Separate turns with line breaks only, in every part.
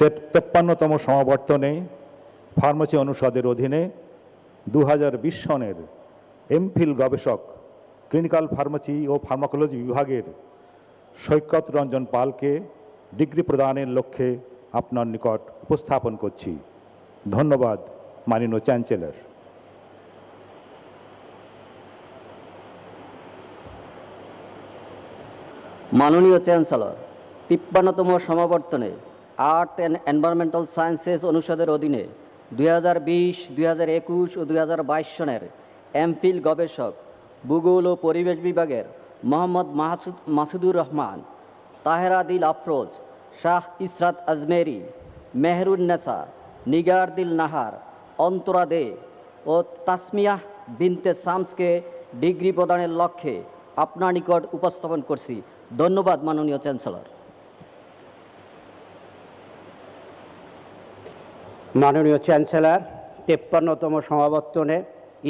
53তম সমাবর্তনে ফার্মেসি অনুষদের অধীনে 2020 সনের এমফিল গবেষক ক্লিনিক্যাল ফার্মেসি ও ফার্মাকোলজি বিভাগের সৈকত রঞ্জন পালকে ডিগ্রি প্রদানের লক্ষ্যে আপনার নিকট উপস্থাপন করছি। ধন্যবাদ মাননীয় চ্যান্সেলর।
মাননীয় চ্যান্সেলর, 53তম সমাবর্তনে আর্থ অ্যান্ড এনভায়রনমেন্টাল সায়েন্সেস অনুষদের অধীনে 2020, 2021 ও 2022 সনের এমফিল গবেষক ভূগোল ও পরিবেশ বিভাগের মোহাম্মদ মাসুদুর রহমান, তাহেরা দিল আফরোজ, শাহ ইসরাত আজমেরি, মেহরুন্নেসা, নিগার দিল নাহার, অন্তরা দে ও তাসমিয়াহ বিনতে শামসকে ডিগ্রি প্রদানের লক্ষ্যে আপনার নিকট উপস্থাপন করছি। ধন্যবাদ মাননীয় চ্যান্সেলর।
মাননীয় চ্যান্সেলর, 53তম সমাবর্তনে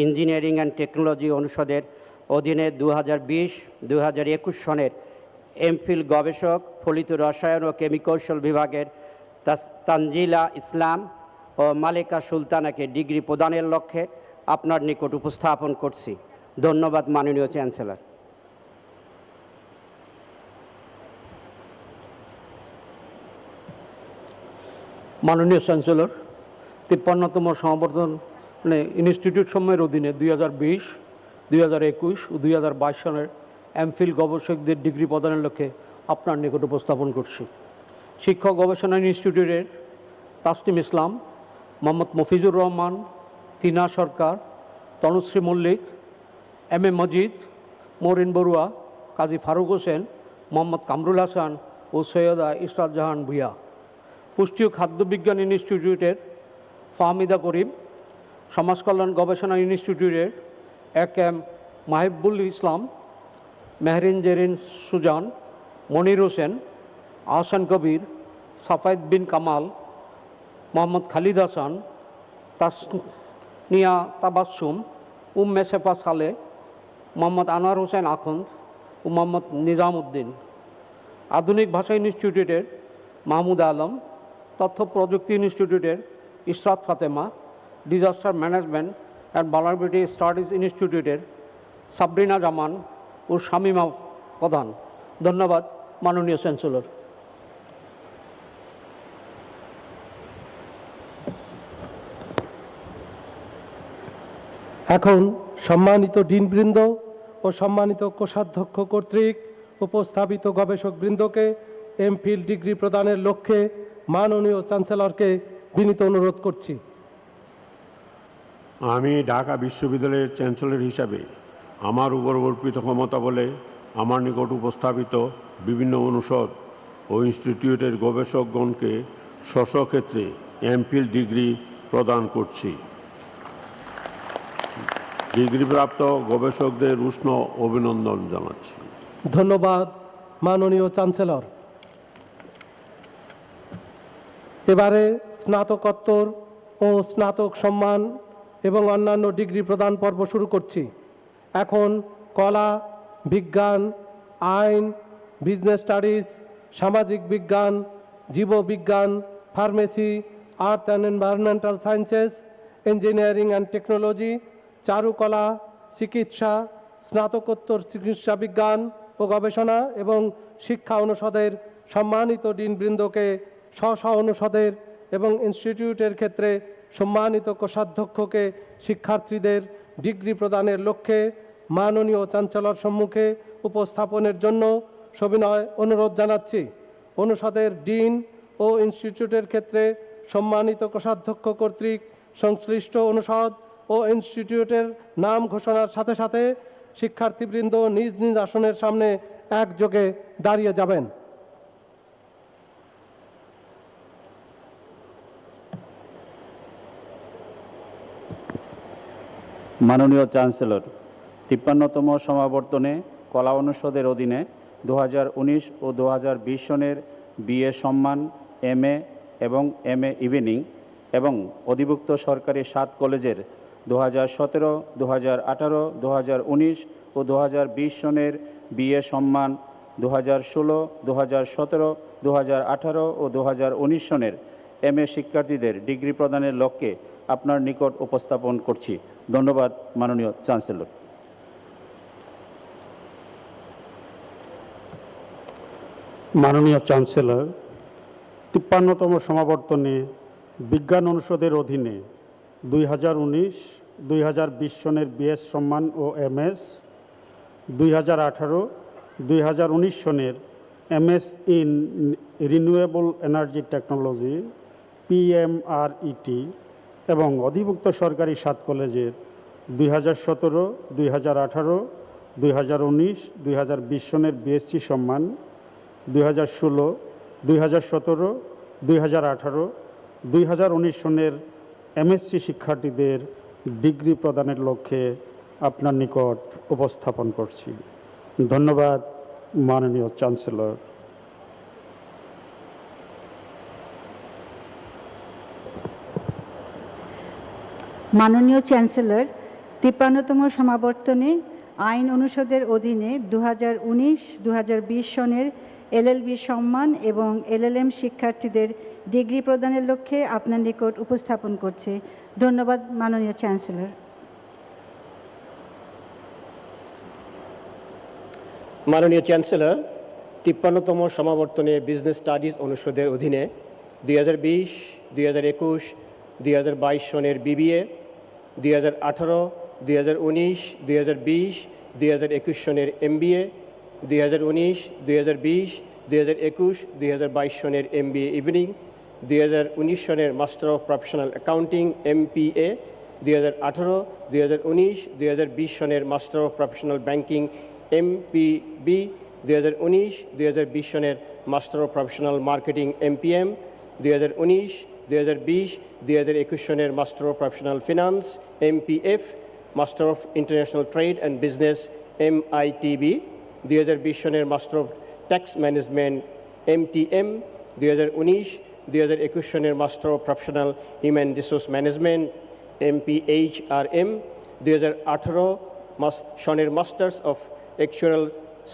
ইঞ্জিনিয়ারিং অ্যান্ড টেকনোলজি অনুষদের অধীনে 2020-2021 সনের এমফিল গবেষক ফলিত রসায়ন ও কেমিকৌশল বিভাগের তানজিলা ইসলাম ও মালিকা সুলতানাকে ডিগ্রি প্রদানের লক্ষ্যে আপনার নিকট উপস্থাপন করছি। ধন্যবাদ মাননীয় চ্যান্সেলর।
মাননীয় চ্যান্সেলর, 53তম সমাবর্তনে ইনস্টিটিউট সমূহের অধীনে 2020, 2021 ও 2022 সনের এমফিল গবেষকদের ডিগ্রি প্রদানের লক্ষ্যে আপনার নিকট উপস্থাপন করছি। শিক্ষক গবেষণা ইনস্টিটিউটের তাসনিম ইসলাম, মোহাম্মদ মফিজুর রহমান, তিনা সরকার, Tanushree Mallick, M A Majid, mooring Barua, কাজী ফারুক হোসেন, মোহাম্মদ কামরুল হাসান ও সৈয়দা ইসরাত জাহান ভূঁইয়া। পুষ্টি ও খাদ্য বিজ্ঞান ইনস্টিটিউটের ফাহমিদা করিম, সমাজকল্যাণ গবেষণা ইনস্টিটিউটের এম মাহিবুল ইসলাম, মেহরিন জেরিন সুজান, মনির হোসেন, আহসান কবির, সাফায়েত বিন কামাল, মোহাম্মদ খালিদ হাসান, তাসনিয়া তাবাসসুম, উম্মে সেফা সালে, মোহাম্মদ আনোয়ার হোসেন আখন্দ ও মোহাম্মদ নিজাম উদ্দিন। আধুনিক ভাষা ইনস্টিটিউটের মাহমুদ আলম, তথ্য প্রযুক্তি ইনস্টিটিউটের Ishrat Fatema, disaster management and vulnerability studies ইনস্টিটিউটের সাবরিনা জামান ও শামিমা প্রধান। ধন্যবাদ মাননীয় চ্যান্সেলর।
এখন সম্মানিত ডিনবৃন্দ ও সম্মানিত কোষাধ্যক্ষ কর্তৃক উপস্থাপিত গবেষকবৃন্দকে এমফিল ডিগ্রি প্রদানের লক্ষ্যে মাননীয় চ্যান্সেলরকে বিনীত অনুরোধ করছি।
আমি ঢাকা বিশ্ববিদ্যালয়ের চ্যান্সেলর হিসাবে আমার উপর অর্পিত ক্ষমতা বলে আমার নিকট উপস্থাপিত বিভিন্ন অনুষদ ও ইনস্টিটিউটের গবেষকগণকে স্ব ক্ষেত্রে এমফিল ডিগ্রি প্রদান করছি। ডিগ্রিপ্রাপ্ত গবেষকদের উষ্ণ অভিনন্দন জানাচ্ছি।
ধন্যবাদ মাননীয় চ্যান্সেলর। এবারে স্নাতকোত্তর ও স্নাতক সম্মান এবং অন্যান্য ডিগ্রি প্রদান পর্ব শুরু করছি। এখন কলা, বিজ্ঞান, আইন, বিজনেস স্টাডিজ, সামাজিক বিজ্ঞান, জীববিজ্ঞান, pharmacy, earth and environmental sciences, engineering and technology, চারুকলা, চিকিৎসা, স্নাতকোত্তর চিকিৎসা বিজ্ঞান ও গবেষণা এবং শিক্ষা অনুষদের সম্মানিত ডিনবৃন্দকে স্ব অনুষদের এবং ইনস্টিটিউটের ক্ষেত্রে সম্মানিত কোষাধ্যক্ষকে শিক্ষার্থীদের ডিগ্রি প্রদানের লক্ষ্যে মাননীয় চ্যান্সেলর সম্মুখে উপস্থাপনের জন্য সবিনয় অনুরোধ জানাচ্ছি। অনুষদের ডিন ও ইনস্টিটিউটের ক্ষেত্রে সম্মানিত কোষাধ্যক্ষ কর্তৃক সংশ্লিষ্ট অনুষদ ও ইনস্টিটিউটের নাম ঘোষণার সাথে সাথে শিক্ষার্থীবৃন্দ নিজ নিজ আসনের সামনে একযোগে দাঁড়িয়ে যাবেন।
মাননীয় চ্যান্সেলর, 53তম সমাবর্তনে কলা অনুষদের অধীনে 2019 ও 2020 সনের বিএ সম্মান, এমএ এবং এমএ ইভিনিং এবং অধিভুক্ত সরকারি 7 কলেজের 2017, 2018, 2019 ও 2020 সনের বিএ সম্মান, 2016, 2017, 2018 ও 2019 সনের MA শিক্ষার্থীদের ডিগ্রি প্রদানের লক্ষ্যে আপনার নিকট উপস্থাপন করছি। ধন্যবাদ মাননীয় চ্যান্সেলর।
মাননীয় চ্যান্সেলর, 53তম সমাবর্তনে বিজ্ঞান অনুষদের অধীনে 2019-2020 সনের BS সম্মান ও MS, 2018-2019 সনের MS in renewable energy technology PMRET এবং অধিভুক্ত সরকারি 7 কলেজের 2017, 2018, 2019, 2020 সনের BSc সম্মান, 2016, 2017, 2018, 2019 সনের MSc শিক্ষার্থীদের ডিগ্রি প্রদানের লক্ষ্যে আপনার নিকট উপস্থাপন করছি। ধন্যবাদ মাননীয় চ্যান্সেলর।
মাননীয় চ্যান্সেলর, 53তম সমাবর্তনে আইন অনুষদের অধীনে 2019-2020 সনের LLB সম্মান এবং LLM শিক্ষার্থীদের ডিগ্রি প্রদানের লক্ষ্যে আপনার নিকট উপস্থাপন করছে। ধন্যবাদ মাননীয় চ্যান্সেলর।
মাননীয় চ্যান্সেলর, 53তম সমাবর্তনে বিজনেস স্টাডিজ অনুষদের অধীনে 2020, 2021, 2022 সনের BBA, 2018, 2019, 2020, 2021 সনের MBA, 2019, 2020, 2021, 2022 সনের MBA ইভিনিং, 2019 সনের master of professional accounting MPA, 2018, 2019, 2020 সনের master of professional banking MPB, 2019, 2020 সনের master of professional marketing MPM, 2019, 2020, 2021 সনের master of professional finance MPF, master of international trade and business MITB, 2020 সনের master of tax management MTM, 2019, 2021 সনের master of professional human resource management MPHRM, 2018 সনের masters of actual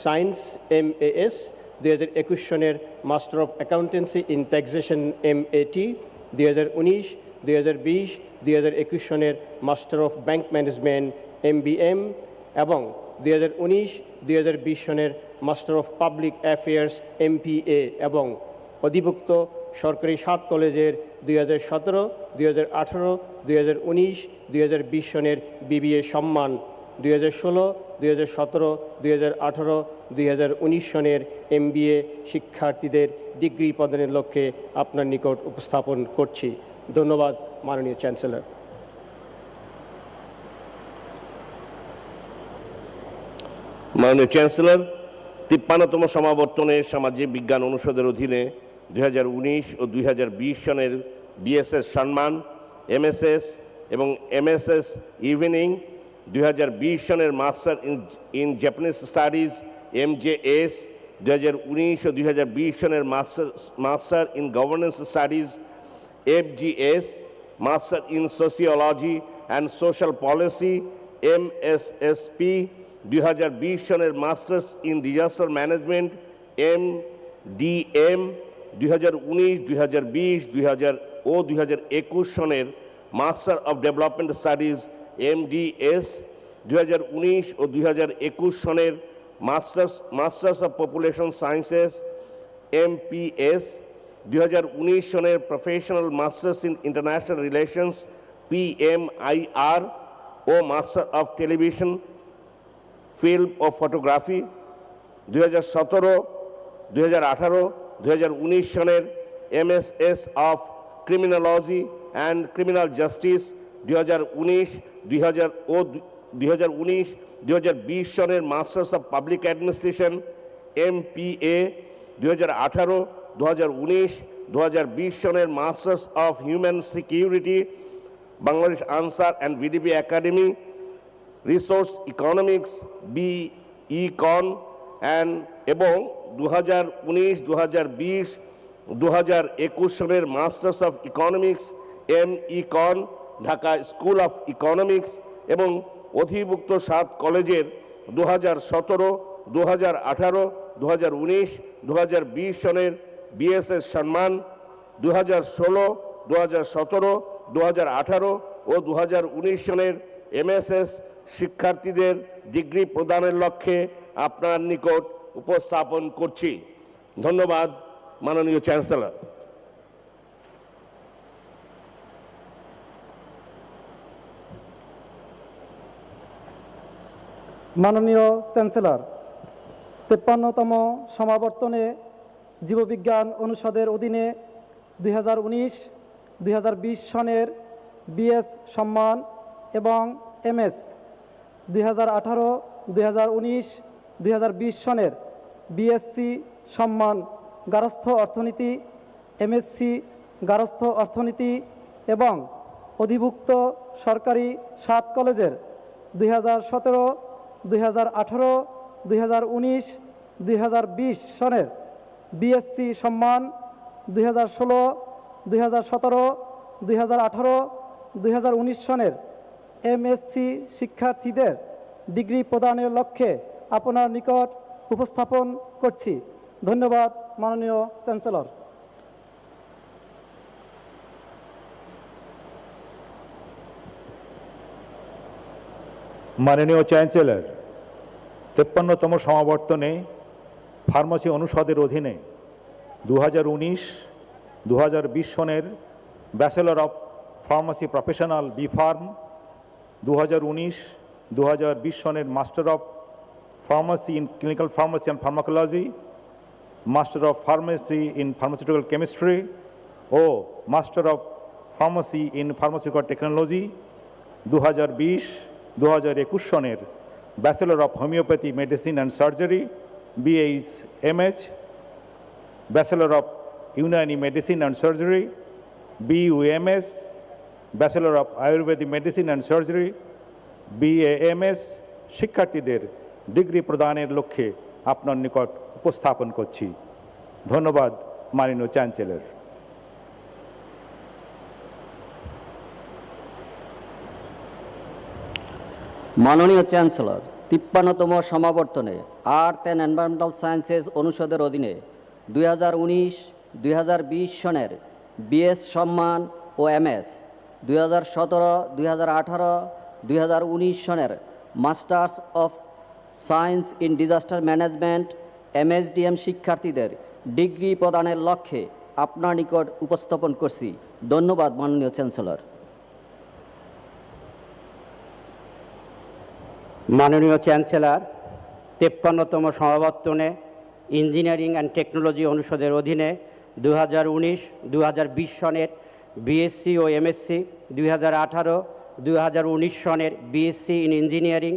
science MAS, 2021 সনের master of accountancy in taxation MAT, 2019, 2020, 2021 সনের master of bank management MBM এবং 2019, 2020 সনের master of public affairs MPA এবং অধিভুক্ত সরকারি 7 কলেজের 2017, 2018, 2019, 2020 সনের BBA সম্মান, 2016, 2017, 2018, 2019 সনের MBA শিক্ষার্থীদের ডিগ্রি প্রদানের লক্ষ্যে আপনার নিকট উপস্থাপন করছি। ধন্যবাদ মাননীয় চ্যান্সেলর।
মাননীয় চ্যান্সেলর, 53তম সমাবর্তনে সামাজিক বিজ্ঞান অনুষদের অধীনে 2019 ও 2020 সনের BSS সম্মান, MSS এবং MSS ইভিনিং, 2020 সনের master in Japanese studies MJS, 2019 ও 2020 সনের master in governance studies FGS, master in sociology and social policy MSSP, 2020 সনের masters in disaster management MDM, 2019, 2020, 2021 সনের master of development studies MDS, 2019 ও 2021 সনের masters of population sciences MPS, 2019 সনের professional masters in international relations PMIR ও master of television film ও photography, 2017, 2018, 2019 সনের MSS of criminology and criminal justice, 2019, 2020 সনের masters of public administration MPA, 2018, 2019, 2020 সনের masters of human security Bangladesh Ansar and VDP academy, resource economics BEcon এবং 2019, 2020, 2021 সনের masters of economics MEcon Dhaka school of economics এবং অধিভুক্ত 7 কলেজের 2017, 2018, 2019, 2020 সনের BSS সম্মান, 2016, 2017, 2018 ও 2019 সনের এমএসএস শিক্ষার্থীদের ডিগ্রি প্রদানের লক্ষ্যে আপনার নিকট উপস্থাপন করছি। ধন্যবাদ মাননীয় চ্যান্সেলর।
মাননীয় চ্যান্সেলর, 53তম সমাবর্তনে জীববিজ্ঞান অনুষদের অধীনে 2019-2020 সনের বিএস সম্মান এবং এমএস, 2018-2019-2020 সনের বিএসসি সম্মান গার্হস্থ্য অর্থনীতি, এমএসসি গার্হস্থ্য অর্থনীতি এবং অধিভুক্ত সরকারি 7 কলেজের 2017, 2018, 2019, 2020 সনের বিএসসি সম্মান, 2016, 2017, 2018, 2019 সনের এমএসসি শিক্ষার্থীদের ডিগ্রি প্রদানের লক্ষ্যে আপনার নিকট উপস্থাপন করছি। ধন্যবাদ মাননীয় চ্যান্সেলর।
মাননীয় চ্যান্সেলর, 53তম সমাবর্তনে ফার্মাসি অনুষদের অধীনে 2019-2020 সনের bachelor of pharmacy professional B pharm, 2019-2020 সনের master of pharmacy in clinical pharmacy and pharmacology, master of pharmacy in pharmaceutical chemistry ও master of pharmacy in pharmaceutical technology, 2020-2021 সনের bachelor of homeopathy medicine and surgery BHMH, bachelor of Unani medicine and surgery BUMS, bachelor of Ayurvedic medicine and surgery BAMS শিক্ষার্থীদের degree প্রদানের লক্ষ্যে আপনার নিকট উপস্থাপন করছি। ধন্যবাদ মাননীয় চ্যান্সেলর।
মাননীয় চ্যান্সেলর, 53তম সমাবর্তনে আর্থ অ্যান্ড এনভায়রনমেন্টাল সায়েন্সেস অনুষদের অধীনে 2019-2020 সনের বিএস সম্মান ও এমএস, 2017, 2018, 2019 সনের masters of science in disaster management MSDM শিক্ষার্থীদের ডিগ্রি প্রদানের লক্ষ্যে আপনার নিকট উপস্থাপন করছি। ধন্যবাদ মাননীয় চ্যান্সেলর।
মাননীয় চ্যান্সেলর, 53তম সমাবর্তনে ইঞ্জিনিয়ারিং অ্যান্ড টেকনোলজি অনুষদের অধীনে 2019-2020 সনের বিএসসি ও এমএসসি, 2018-2019 সনের বিএসসি ইন ইঞ্জিনিয়ারিং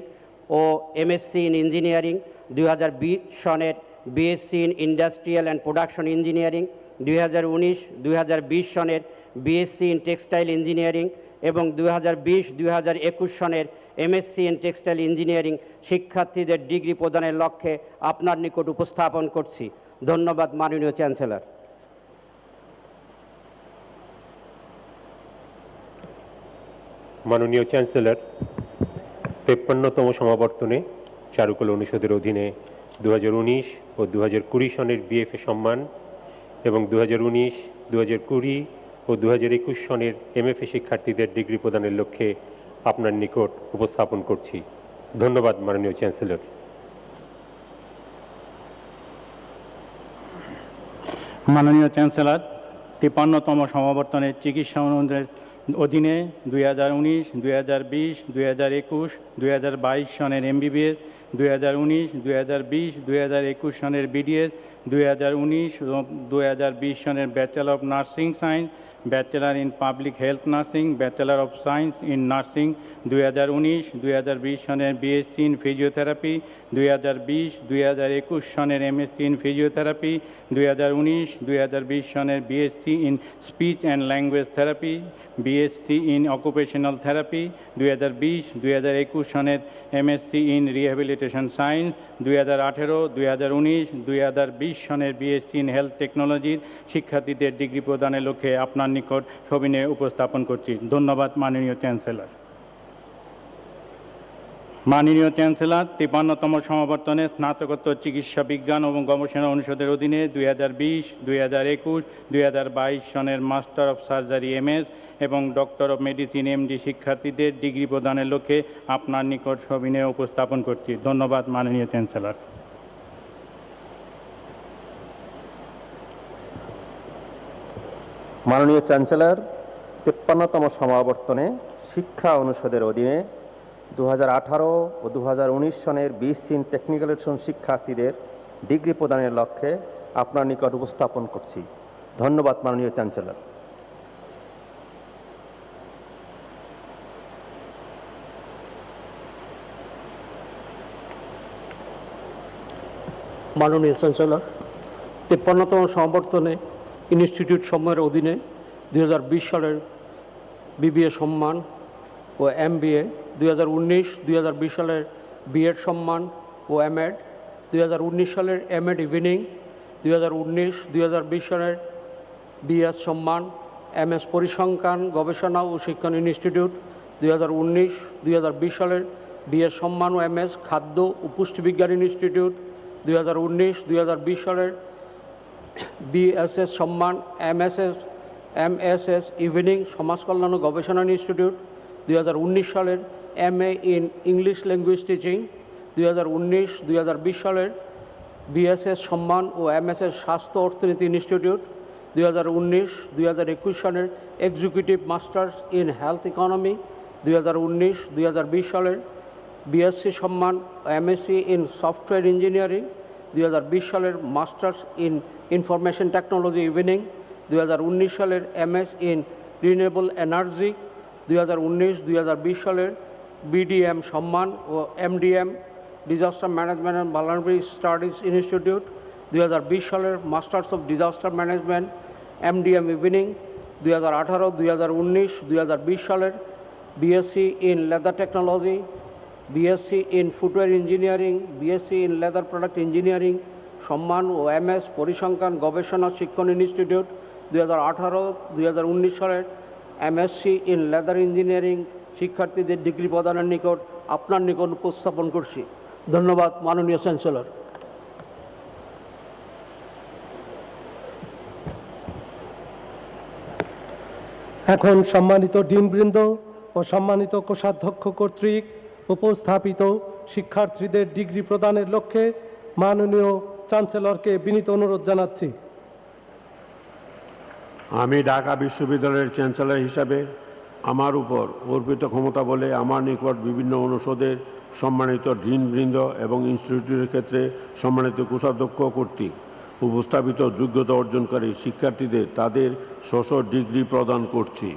ও এমএসসি ইন ইঞ্জিনিয়ারিং, 2020 সনের BSc in industrial and production engineering, 2019-2020 সনের বিএসসি ইন টেক্সটাইল ইঞ্জিনিয়ারিং এবং 2020-2021 সনের এমএসসি ইন টেক্সটাইল ইঞ্জিনিয়ারিং শিক্ষার্থীদের ডিগ্রি প্রদানের লক্ষ্যে আপনার নিকট উপস্থাপন করছি। ধন্যবাদ মাননীয় চ্যান্সেলর।
মাননীয় চ্যান্সেলর, 53তম সমাবর্তনে চারুকলা অনুষদের অধীনে 2019 ও 2020 সনের বিএফএ সম্মান এবং 2019, 2020 ও 2021 সনের এমএফএ শিক্ষার্থীদের ডিগ্রি প্রদানের লক্ষ্যে আপনার নিকট উপস্থাপন করছি। ধন্যবাদ মাননীয় চ্যান্সেলর।
মাননীয় চ্যান্সেলর, 53তম সমাবর্তনে চিকিৎসা অনুষদের অধীনে 2019, 2020, 2021, 2022 সনের MBBS, 2019, 2020, 2021 সনের BDS, 2019 ও 2020 সনের bachelor of nursing science, bachelor in public health nursing, bachelor of science in nursing, 2019, 2020 সনের বিএসসি ইন ফিজিওথেরাপি, 2020, 2021 সনের এমএসসি ইন ফিজিওথেরাপি, 2019, 2020 সনের BSc in speech and language therapy, BSc in occupational therapy, 2020, 2021 সনের MSc in rehabilitation science, 2018, 2019, 2020 সনের BSc in health টেকনোলজির শিক্ষার্থীদের degree প্রদানের লক্ষ্যে আপনার নিকট সবিনয়ে উপস্থাপন করছি। ধন্যবাদ মাননীয় চ্যান্সেলর। মাননীয় চ্যান্সেলর, 53তম সমাবর্তনে স্নাতকোত্তর চিকিৎসা বিজ্ঞান এবং গবেষণা অনুষদের অধীনে 2020, 2021, 2022 সনের মাস্টার অফ সার্জারি MS এবং ডক্টর অফ মেডিসিন MD শিক্ষার্থীদের ডিগ্রি প্রদানের লক্ষ্যে আপনার নিকট সবিনয়ে উপস্থাপন করছি। ধন্যবাদ মাননীয় চ্যান্সেলর।
মাননীয় চ্যান্সেলর, 53তম সমাবর্তনে শিক্ষা অনুষদের অধীনে 2018 ও 2019 সনের BSc ইন টেকনিক্যাল এডুকেশন শিক্ষার্থীদের ডিগ্রি প্রদানের লক্ষ্যে আপনার নিকট উপস্থাপন করছি। ধন্যবাদ মাননীয় চ্যান্সেলর।
মাননীয় চ্যান্সেলর, 53তম সমাবর্তনে ইনস্টিটিউট সমূহের অধীনে 2020 সালের BBA সম্মান ও MBA, 2019-2020 সালের B.Ed সম্মান ও M.Ed, 2019 সালের M.Ed ইভিনিং, 2019-2020 সালের B.S সম্মান, MS পরিসংখ্যান গবেষণা ও শিক্ষণ ইনস্টিটিউট, 2019-2020 সালের B.S সম্মান ও MS খাদ্য ও পুষ্টিবিজ্ঞান ইনস্টিটিউট, 2019-2020 সালের BSS সম্মান, MSS ইভিনিং সমাজ কল্যাণ ও গবেষণা ইনস্টিটিউট, 2019 সালের MA in English language teaching, 2019-2020 সালের BSS সম্মান ও MSS স্বাস্থ্য অর্থনীতি ইনস্টিটিউট, 2019-2021 সালের executive masters in health economy, 2019-2020 সালের BSc সম্মান MSc ইন সফটওয়্যার ইঞ্জিনিয়ারিং, 2020 সালের masters in information technology evening, 2019 সালের MS ইন রিনিউয়েবল এনার্জি, 2019-2020 সালের BDM সম্মান ও MDM disaster management and vulnerable studies institute, 2020 সালের masters of disaster management MDM evening, 2018-2019-2020 সালের BSc in leather technology, BSc in footwear engineering, BSc in leather product engineering সম্মান ও MS পরিসংখ্যান গবেষণা শিক্ষণ institute, 2018-2019 সালের MSc in leather engineering শিক্ষার্থীদের degree প্রদানের নিকট আপনার নিকট উপস্থাপন করছি। ধন্যবাদ মাননীয় চ্যান্সেলর।
এখন সম্মানিত ডিনবৃন্দ ও সম্মানিত কোষাধ্যক্ষ কর্তৃক উপস্থাপিত শিক্ষার্থীদের ডিগ্রি প্রদানের লক্ষ্যে মাননীয় চ্যান্সেলরকে বিনীত অনুরোধ জানাচ্ছি।
আমি ঢাকা বিশ্ববিদ্যালয়ের চ্যান্সেলর হিসাবে আমার উপর অর্পিত ক্ষমতা বলে আমার নিকট বিভিন্ন অনুষদের সম্মানিত ডিনবৃন্দ এবং ইনস্টিটিউটের ক্ষেত্রে সম্মানিত কোষাধ্যক্ষ কর্তৃক উপস্থাপিত যোগ্যতা অর্জনকারী শিক্ষার্থীদের তাদের স্ব ডিগ্রি প্রদান করছি।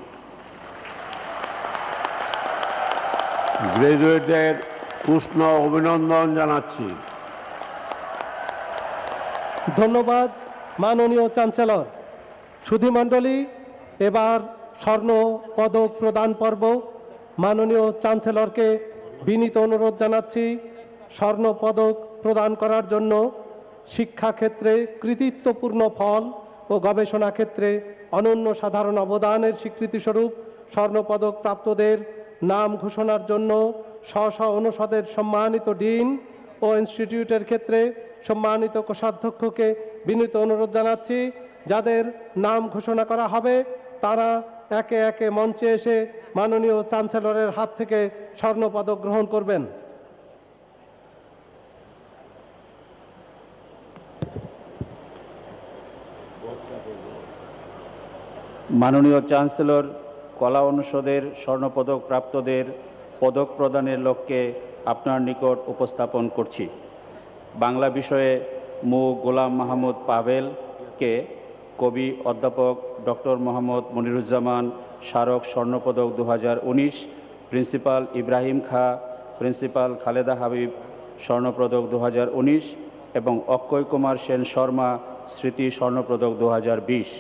গ্র্যাজুয়েটদের উষ্ণ অভিনন্দন জানাচ্ছি।
ধন্যবাদ মাননীয় চ্যান্সেলর। সুধীমণ্ডলী, এবার স্বর্ণ পদক প্রদান পর্ব। মাননীয় চ্যান্সেলরকে বিনীত অনুরোধ জানাচ্ছি স্বর্ণ পদক প্রদান করার জন্য। শিক্ষাক্ষেত্রে কৃতিত্বপূর্ণ ফল ও গবেষণা ক্ষেত্রে অনন্য সাধারণ অবদানের স্বীকৃতিস্বরূপ স্বর্ণপদক প্রাপ্তদের নাম ঘোষণার জন্য স্ব অনুষদের সম্মানিত ডিন ও ইনস্টিটিউটের ক্ষেত্রে সম্মানিত কোষাধ্যক্ষকে বিনীত অনুরোধ জানাচ্ছি যাদের নাম ঘোষণা করা হবে তারা একে একে মঞ্চে এসে মাননীয় চ্যান্সেলরের হাত থেকে স্বর্ণপদক গ্রহণ করবেন।
মাননীয় চ্যান্সেলর, কলা অনুষদের স্বর্ণপদক প্রাপ্তদের পদক প্রদানের লক্ষ্যে আপনার নিকট উপস্থাপন করছি। বাংলা বিষয়ে মু গোলাম মাহমুদ পাভেলকে কবি অধ্যাপক ডক্টর মোহাম্মদ মনিরুজ্জামান স্মারক স্বর্ণপদক 2019, প্রিন্সিপাল ইব্রাহিম খাঁ, প্রিন্সিপাল খালেদা হাবিব স্বর্ণপদক 2019 এবং অক্ষয় কুমার সেন শর্মা স্মৃতি স্বর্ণপদক 2020।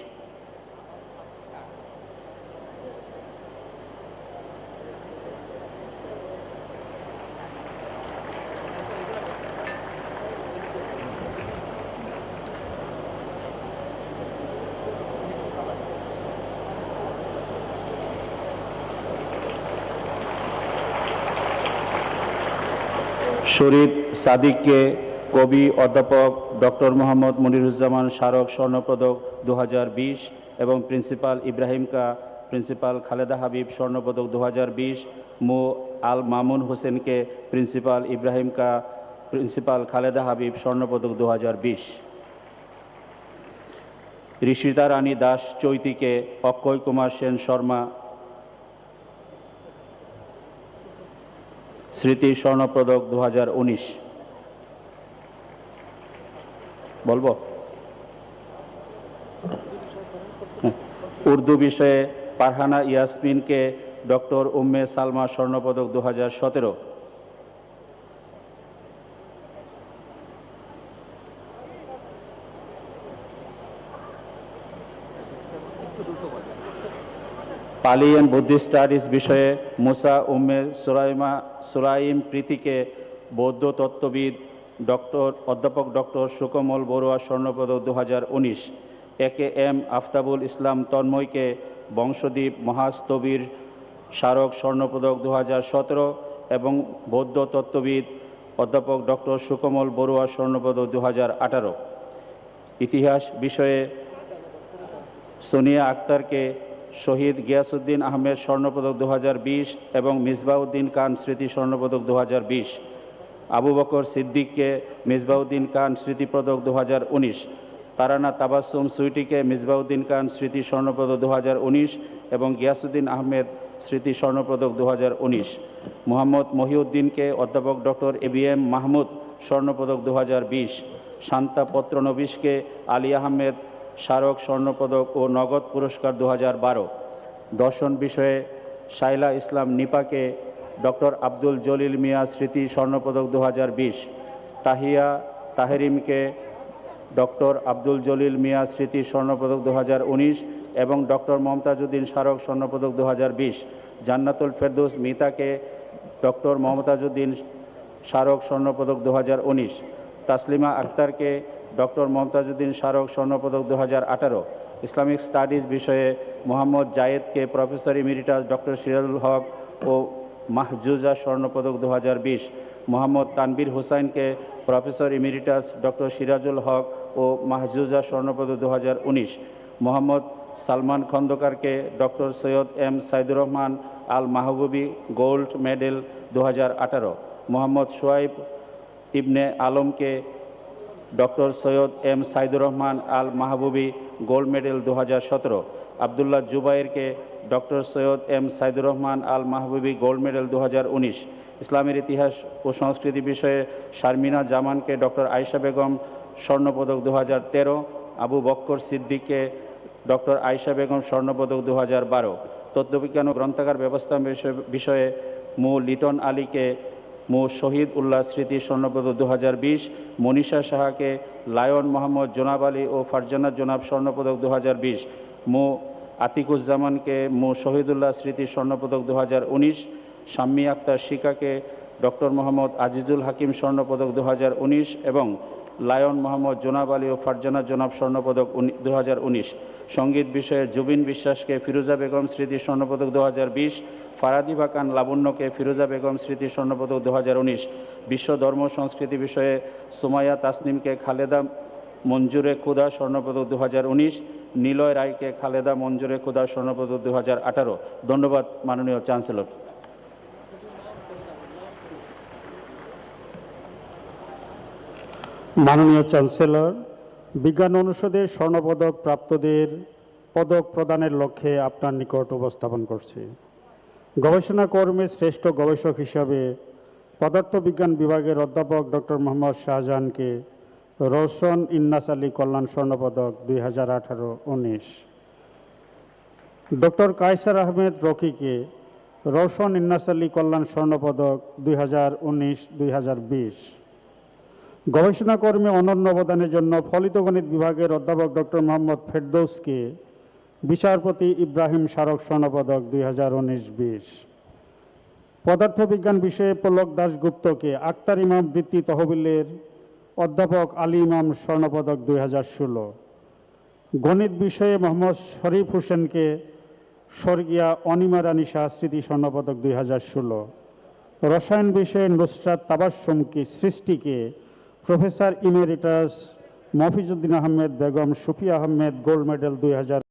শরীদ সাদিককে কবি অধ্যাপক ডক্টর মোহাম্মদ মনিরুজ্জামান স্মারক স্বর্ণপদক 2020 এবং প্রিন্সিপাল ইব্রাহিমকা প্রিন্সিপাল খালেদা হাবিব স্বর্ণপদক 2020, মো আল মামুন হোসেনকে প্রিন্সিপাল ইব্রাহিমকা প্রিন্সিপাল খালেদা হাবিব স্বর্ণপদক 2020। ঋষিতা রানী দাস চৈতিকে অক্ষয় কুমার সেন শর্মা স্মৃতি স্বর্ণপদক 2019। বলবো উর্দু বিষয়ে পারহানা ইয়াসমিনকে ডক্টর উম্মে সালমা স্বর্ণপদক 2017। পালি অ্যান্ড বুদ্ধিস্ট স্টাডিজ বিষয়ে মুসা উম্মে সুরাইম প্রীতিকে বৌদ্ধ তত্ত্ববিদ অধ্যাপক ডক্টর সুকমল বড়ুয়া স্বর্ণপদক 2019। একে এম আফতাবুল ইসলাম তন্ময়কে বংশদ্বীপ মহাস্তবীর স্মারক স্বর্ণপদক 2017 এবং বৌদ্ধ তত্ত্ববিদ অধ্যাপক ডক্টর সুকমল বড়ুয়া স্বর্ণপদক 2018। ইতিহাস বিষয়ে সোনিয়া আক্তারকে শহীদ গিয়াসউদ্দিন আহমেদ স্বর্ণপদক 2020 এবং মিসবাউদ্দিন খান স্মৃতি স্বর্ণপদক 2020। আবু বকর সিদ্দিককে মিসবাউদ্দিন খান স্মৃতিপদক 2019। তারানা তাবাসুম সুইটিকে মিসবাউদ্দিন খান স্মৃতি স্বর্ণপদক 2019 এবং গিয়াসউদ্দিন আহমেদ স্মৃতি স্বর্ণপদক 2019। মোহাম্মদ মহিউদ্দিনকে অধ্যাপক ডক্টর ABM মাহমুদ স্বর্ণপদক 2020। শান্তা পত্রনবিশকে আলী আহমেদ স্মারক স্বর্ণপদক ও নগদ পুরস্কার 2012। দর্শন বিষয়ে শাইলা ইসলাম নিপাকে ডক্টর আব্দুল জলিল মিয়া স্মৃতি স্বর্ণপদক 2020। তাহিয়া তাহেরিমকে ডক্টর আব্দুল জলিল মিয়া স্মৃতি স্বর্ণপদক 2019 এবং ডক্টর মমতাজউদ্দিন স্মারক স্বর্ণপদক 2020। জান্নাতুল ফেরদৌস মিতাকে ডক্টর মমতাজউদ্দিন স্মারক স্বর্ণপদক 2019। তাসলিমা আক্তারকে ডক্টর মমতাজউদ্দিন স্মারক স্বর্ণপদক 2018। ইসলামিক স্টাডিজ বিষয়ে মোহাম্মদ জায়েদকে professor emeritus doctor Sirajul Haque ও মাহজুজা স্বর্ণপদক 2020। মোহাম্মদ তানবির হুসাইনকে professor emeritus doctor Sirajul Haque ও মাহজুজা স্বর্ণপদক 2019। মোহাম্মদ সালমান খন্দকারকে doctor Syed M Saidur Rahman Al Mahbubi gold medal 2018। Mohammad Shoaib Ibne আলমকে doctor Syed M Saidur Rahman Al Mahbubi gold medal 2017। Abdullah জুবাইরকে doctor Syed M Saidur Rahman Al Mahbubi gold medal 2019। ইসলামের ইতিহাস ও সংস্কৃতি বিষয়ে শারমিনা জামানকে ডক্টর আয়েশা বেগম স্বর্ণপদক 2013। আবু বক্কর সিদ্দিককে ডক্টর আয়েশা বেগম স্বর্ণপদক 2012। তত্ত্ববিজ্ঞান ও গ্রন্থাগার ব্যবস্থা বিষয়ে মু লিটন আলীকে মু শহীদ উল্লাহ স্মৃতি স্বর্ণপদক 2020। মনীষা সাহাকে লায়ন মোহাম্মদ জোনাব আলী ও ফারজানা জোনাব স্বর্ণপদক 2020। মু আতিকুজ্জামানকে মু শহীদুল্লাহ স্মৃতি স্বর্ণপদক 2019। শাম্মী আক্তার শিকাকে ডক্টর মোহাম্মদ আজিজুল হাকিম স্বর্ণপদক 2019 এবং লায়ন মোহাম্মদ জোনাব আলী ও ফারজানা জোনাব স্বর্ণপদক 2019। সঙ্গীত বিষয়ে জুবিন বিশ্বাসকে ফিরোজা বেগম স্মৃতি স্বর্ণপদক 2020। ফারাদিবা খান লাবণ্যকে ফিরোজা বেগম স্মৃতি স্বর্ণপদক 2019। বিশ্ব ধর্ম সংস্কৃতি বিষয়ে সুমাইয়া তাসনিমকে খালেদা মঞ্জুরে খুদা স্বর্ণপদক 2019। নিলয় রায়কে খালেদা মঞ্জুরে খুদা স্বর্ণপদক 2018। ধন্যবাদ মাননীয় চ্যান্সেলর।
মাননীয় চ্যান্সেলর, বিজ্ঞান অনুষদের স্বর্ণপদক প্রাপ্তদের পদক প্রদানের লক্ষ্যে আপনার নিকট উপস্থাপন করছি। গবেষণা কর্মে শ্রেষ্ঠ গবেষক হিসাবে পদার্থবিজ্ঞান বিভাগের অধ্যাপক ডক্টর মোহাম্মদ শাহজাহানকে রওশন ইন্নাস আলী কল্যাণ স্বর্ণপদক 2018-19। ডক্টর কায়সার আহমেদ রকিকে রওশন ইন্নাস আলী কল্যাণ স্বর্ণপদক 2019-2020। গবেষণা কর্মে অনন্য অবদানের জন্য ফলিত গণিত বিভাগের অধ্যাপক ডক্টর মোহাম্মদ ফেরদৌসকে বিচারপতি ইব্রাহিম স্মারক স্বর্ণপদক 2019-20। পদার্থবিজ্ঞান বিষয়ে পলক দাশগুপ্তকে আক্তার ইমাম বৃত্তি তহবিলের অধ্যাপক আলী ইমাম স্বর্ণপদক 2016। গণিত বিষয়ে মোহাম্মদ শরীফ হোসেনকে স্বর্গীয়া অনিমা রানী শাহ স্মৃতি স্বর্ণপদক 2016। রসায়ন বিষয়ে নুসরাত তাবাসসুমকে সৃষ্টিকে professor emeritus Mofizuddin Ahmed Begum Sufia Ahmed gold medal 2000,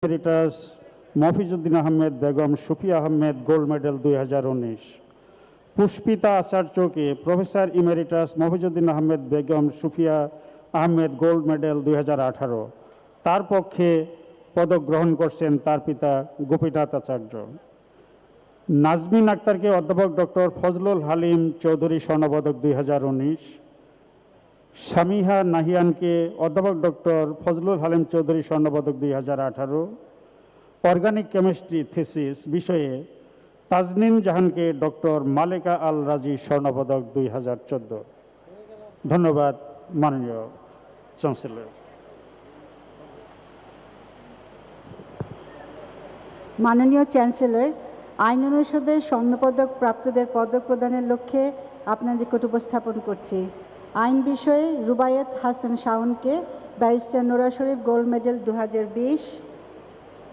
emeritus Mofizuddin Ahmed Begum Sufia Ahmed gold medal 2019। Pushpita আচার্যকে professor emeritus Mofizuddin Ahmed Begum Sufia Ahmed gold medal 2018। তার পক্ষে পদক গ্রহণ করছেন তার পিতা গোপীনাথ আচার্য। নাজমিন আক্তারকে অধ্যাপক ডক্টর ফজলুল হালিম চৌধুরী স্বর্ণপদক 2019। সামিহা নাহিয়ানকে অধ্যাপক ডক্টর ফজলুল হালিম চৌধুরী স্বর্ণপদক 2018। অর্গানিক কেমিস্ট্রি থিসিস বিষয়ে তাজনিন জাহানকে ডক্টর মালেকা আল রাজি স্বর্ণপদক 2014। ধন্যবাদ মাননীয় চ্যান্সেলর।
মাননীয় চ্যান্সেলর, আইন অনুষদের স্বর্ণপদক প্রাপ্তদের পদক প্রদানের লক্ষ্যে আপনার নিকট উপস্থাপন করছি। আইন বিষয়ে রুবায়েত হাসান শাওনকে barrister Nora Sharif gold medal 2020,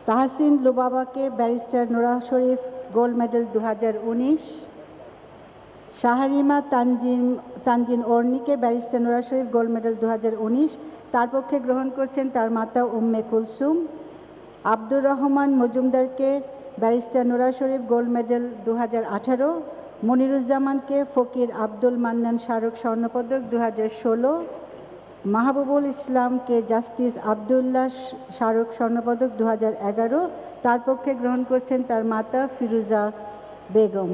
Tahsin লুবাবাকে barrister Nora Sharif gold medal 2019, Shahrima Tanzin অর্নিকে barrister Nora Sharif gold medal 2019। তার পক্ষে গ্রহণ করছেন তার মাতা উম্মে কুলসুম। আব্দুর রহমান মজুমদারকে barrister Nora Sharif gold medal 2018। মনিরুজ্জামানকে ফকির আব্দুল মান্নান স্মারক স্বর্ণপদক 2016। মাহবুবুল ইসলামকে জাস্টিস আবদুল্লাহ স্মারক স্বর্ণপদক 2011। তার পক্ষে গ্রহণ করছেন তার মাতা ফিরুজা বেগম।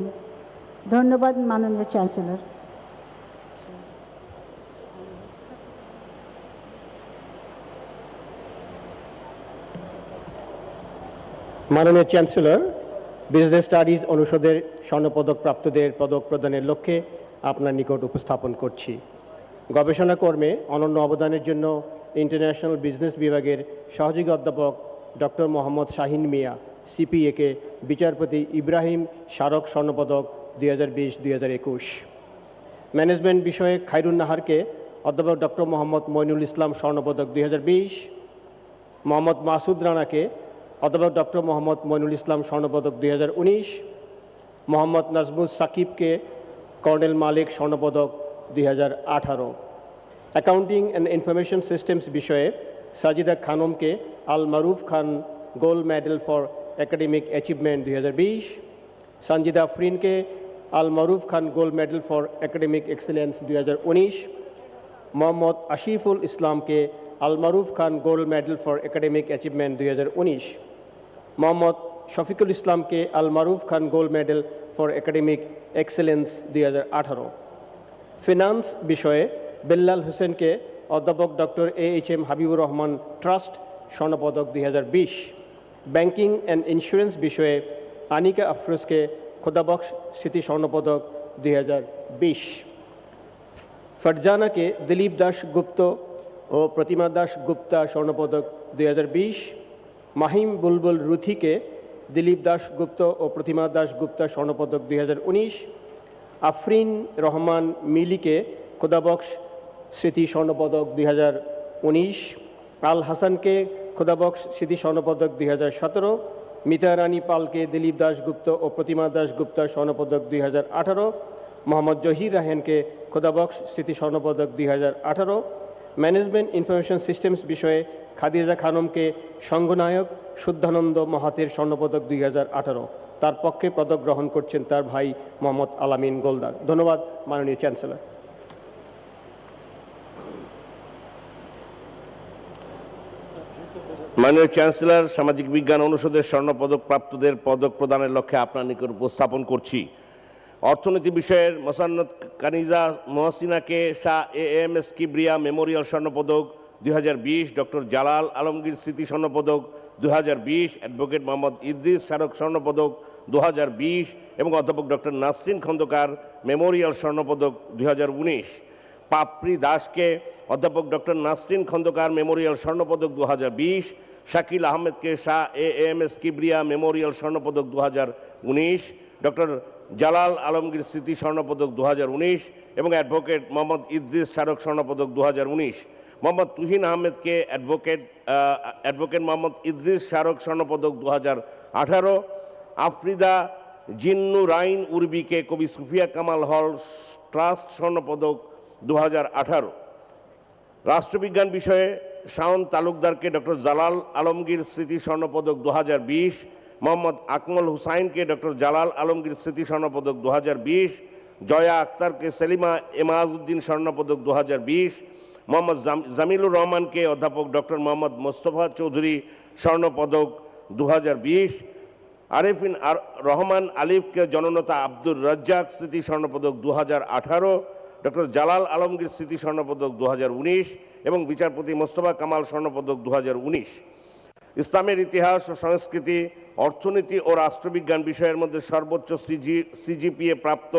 ধন্যবাদ মাননীয় চ্যান্সেলর।
মাননীয় চ্যান্সেলর, বিজনেস স্টাডিজ অনুষদের স্বর্ণপদক প্রাপ্তদের পদক প্রদানের লক্ষ্যে আপনার নিকট উপস্থাপন করছি। গবেষণা কর্মে অনন্য অবদানের জন্য ইন্টারন্যাশনাল বিজনেস বিভাগের সহযোগী অধ্যাপক ডক্টর মোহাম্মদ শাহিন মিয়া সিপিএকে বিচারপতি ইব্রাহিম স্মারক স্বর্ণপদক 2020-2021। ম্যানেজমেন্ট বিষয়ে খায়রুন নাহারকে অধ্যাপক ডক্টর মোহাম্মদ মইনুল ইসলাম স্বর্ণপদক 2020। মোহাম্মদ মাসুদ রানাকে অধ্যাপক ডক্টর মোহাম্মদ মইনুল ইসলাম স্বর্ণপদক 2019। মোহাম্মদ নাজমুস সাকিবকে কর্নেল মালিক স্বর্ণপদক 2018। অ্যাকাউন্টিং অ্যান্ড ইনফরমেশন সিস্টেমস বিষয়ে সাজিদা খানমকে Al Maruf Khan gold medal for academic achievement 2020। Sanjida আফরিনকে Al Maruf Khan gold medal for academic excellence 2019। Mohammad Ashiful ইসলামকে Al Maruf Khan gold medal for academic achievement 2019। Mohammad Shafiqul ইসলামকে Al Maruf Khan gold medal for academic excellence 2018। Finance বিষয়ে বেল্লাল হোসেনকে অধ্যাপক doctor AHM Habibur Rahman trust স্বর্ণপদক 2020। ব্যাংকিং অ্যান্ড ইন্স্যুরেন্স বিষয়ে আনিকা আফরোজকে খোদাবক্স স্মৃতি স্বর্ণপদক 2020। ফারজানাকে দিলীপ দাস গুপ্ত ও প্রতিমা দাস গুপ্তা স্বর্ণপদক 2020। মাহিম বুলবুল রুথিকে দিলীপ দাস গুপ্ত ও প্রতিমা দাস গুপ্তা স্বর্ণপদক 2019। আফরিন রহমান মিলিকে খোদাবক্স স্মৃতি স্বর্ণপদক 2019। আল হাসানকে খোদাবক্স স্মৃতি স্বর্ণপদক 2017। মিতা রানী পালকে দিলীপ দাস গুপ্ত ও প্রতিমা দাস গুপ্তা স্বর্ণপদক 2018। মোহাম্মদ জহির রাহানকে খোদাবক্স স্মৃতি স্বর্ণপদক 2018। ম্যানেজমেন্ট ইনফরমেশন সিস্টেমস বিষয়ে খাদিজা খানমকে সঙ্গনায়ক শুদ্ধানন্দ মহাতের স্বর্ণপদক 2018। তার পক্ষে পদক গ্রহণ করছেন তার ভাই মোহাম্মদ আলামিন গোলদার। ধন্যবাদ মাননীয় চ্যান্সেলর।
মাননীয় চ্যান্সেলর, সামাজিক বিজ্ঞান অনুষদের স্বর্ণপদক প্রাপ্তদের পদক প্রদানের লক্ষ্যে আপনার নিকট উপস্থাপন করছি। অর্থনীতি বিষয়ের মোসান্নত কানিজা মহসিনাকে শাহ AMS কিবরিয়া মেমোরিয়াল স্বর্ণপদক 2020, ডক্টর জালাল আলমগীর স্মৃতি স্বর্ণপদক 2020, অ্যাডভোকেট মোহাম্মদ ইদ্রিস স্মারক স্বর্ণপদক 2020 এবং অধ্যাপক ডক্টর নাসরিন খন্দকার মেমোরিয়াল স্বর্ণপদক 2019। পাপড়ি দাসকে অধ্যাপক ডক্টর নাসরিন খন্দকার মেমোরিয়াল স্বর্ণপদক 2020। শাকিল আহমেদকে শাহ AMS কিবরিয়া মেমোরিয়াল স্বর্ণপদক 2019, ডক্টর জালাল আলমগীর স্মৃতি স্বর্ণপদক 2019 এবং অ্যাডভোকেট মোহাম্মদ ইদ্রিস স্মারক স্বর্ণপদক 2019। মোহাম্মদ তুহিন আহমেদকে অ্যাডভোকেট মোহাম্মদ ইদ্রিস স্মারক স্বর্ণপদক 2018। আফরিদা জিন্নুরাইন উর্বিকে কবি সুফিয়া কামাল হল ট্রাস্ট স্বর্ণপদক 2018। রাষ্ট্রবিজ্ঞান বিষয়ে শাওন তালুকদারকে ডক্টর জালাল আলমগীর স্মৃতি স্বর্ণপদক 2020, মোহাম্মদ আকমল হুসাইনকে ডক্টর জালাল আলমগীর স্মৃতি স্বর্ণপদক 2020, জয়া আক্তারকে সেলিমা এমাজউদ্দিন স্বর্ণপদক 2020, মোহাম্মদ জামিলুর রহমানকে অধ্যাপক ডক্টর মোহাম্মদ মোস্তফা চৌধুরী স্বর্ণপদক 2020, আরেফিন রহমান আলিফকে জননেতা আব্দুর রাজ্জাক স্মৃতি স্বর্ণপদক 2018, ডক্টর জালাল আলমগীর স্মৃতি স্বর্ণপদক 2019 এবং বিচারপতি মোস্তফা কামাল স্বর্ণপদক 2019। ইসলামের ইতিহাস ও সংস্কৃতি, অর্থনীতি ও রাষ্ট্রবিজ্ঞান বিষয়ের মধ্যে সর্বোচ্চ সিজিপিএ প্রাপ্ত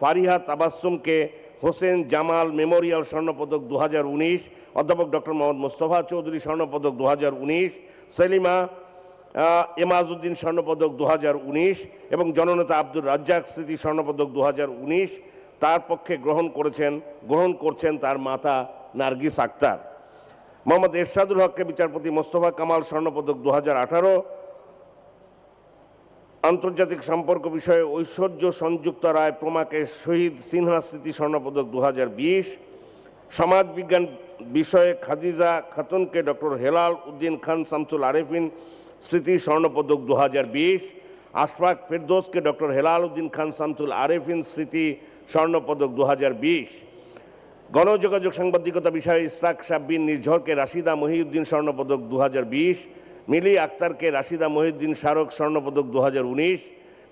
ফারিহা তাবাসসুমকে হোসেন জামাল মেমোরিয়াল স্বর্ণপদক 2019, অধ্যাপক ডক্টর মোহাম্মদ মোস্তফা চৌধুরী স্বর্ণপদক 2019, সেলিমা এমাজউদ্দিন স্বর্ণপদক 2019 এবং জননেতা আব্দুর রাজ্জাক স্মৃতি স্বর্ণপদক 2019 তার পক্ষে গ্রহণ করছেন তার মাতা নার্গিস আক্তার। মোহাম্মদ এরশাদুল হককে বিচারপতি মোস্তফা কামাল স্বর্ণপদক 2018, আন্তর্জাতিক সম্পর্ক বিষয়ে ঐশ্বর্য সংযুক্ত রায় প্রমাকে শহীদ সিনহা স্মৃতি স্বর্ণপদক 2020, সমাজবিজ্ঞান বিষয়ে খাদিজা খাতুনকে ডক্টর হেলাল উদ্দিন খান শামসুল আরেফিন স্মৃতি স্বর্ণপদক 2020, আশফাক ফেরদৌসকে ডক্টর হেলাল উদ্দিন খান শামসুল আরেফিন স্মৃতি স্বর্ণপদক 2020, গণযোগাযোগ সাংবাদিকতা বিষয়ে ইসরাক সাব্বির নির্ঝরকে রাশিদা মহিউদ্দিন স্বর্ণপদক 2020, মিলি আক্তারকে রাশিদা মহিউদ্দিন স্মারক স্বর্ণপদক 2019,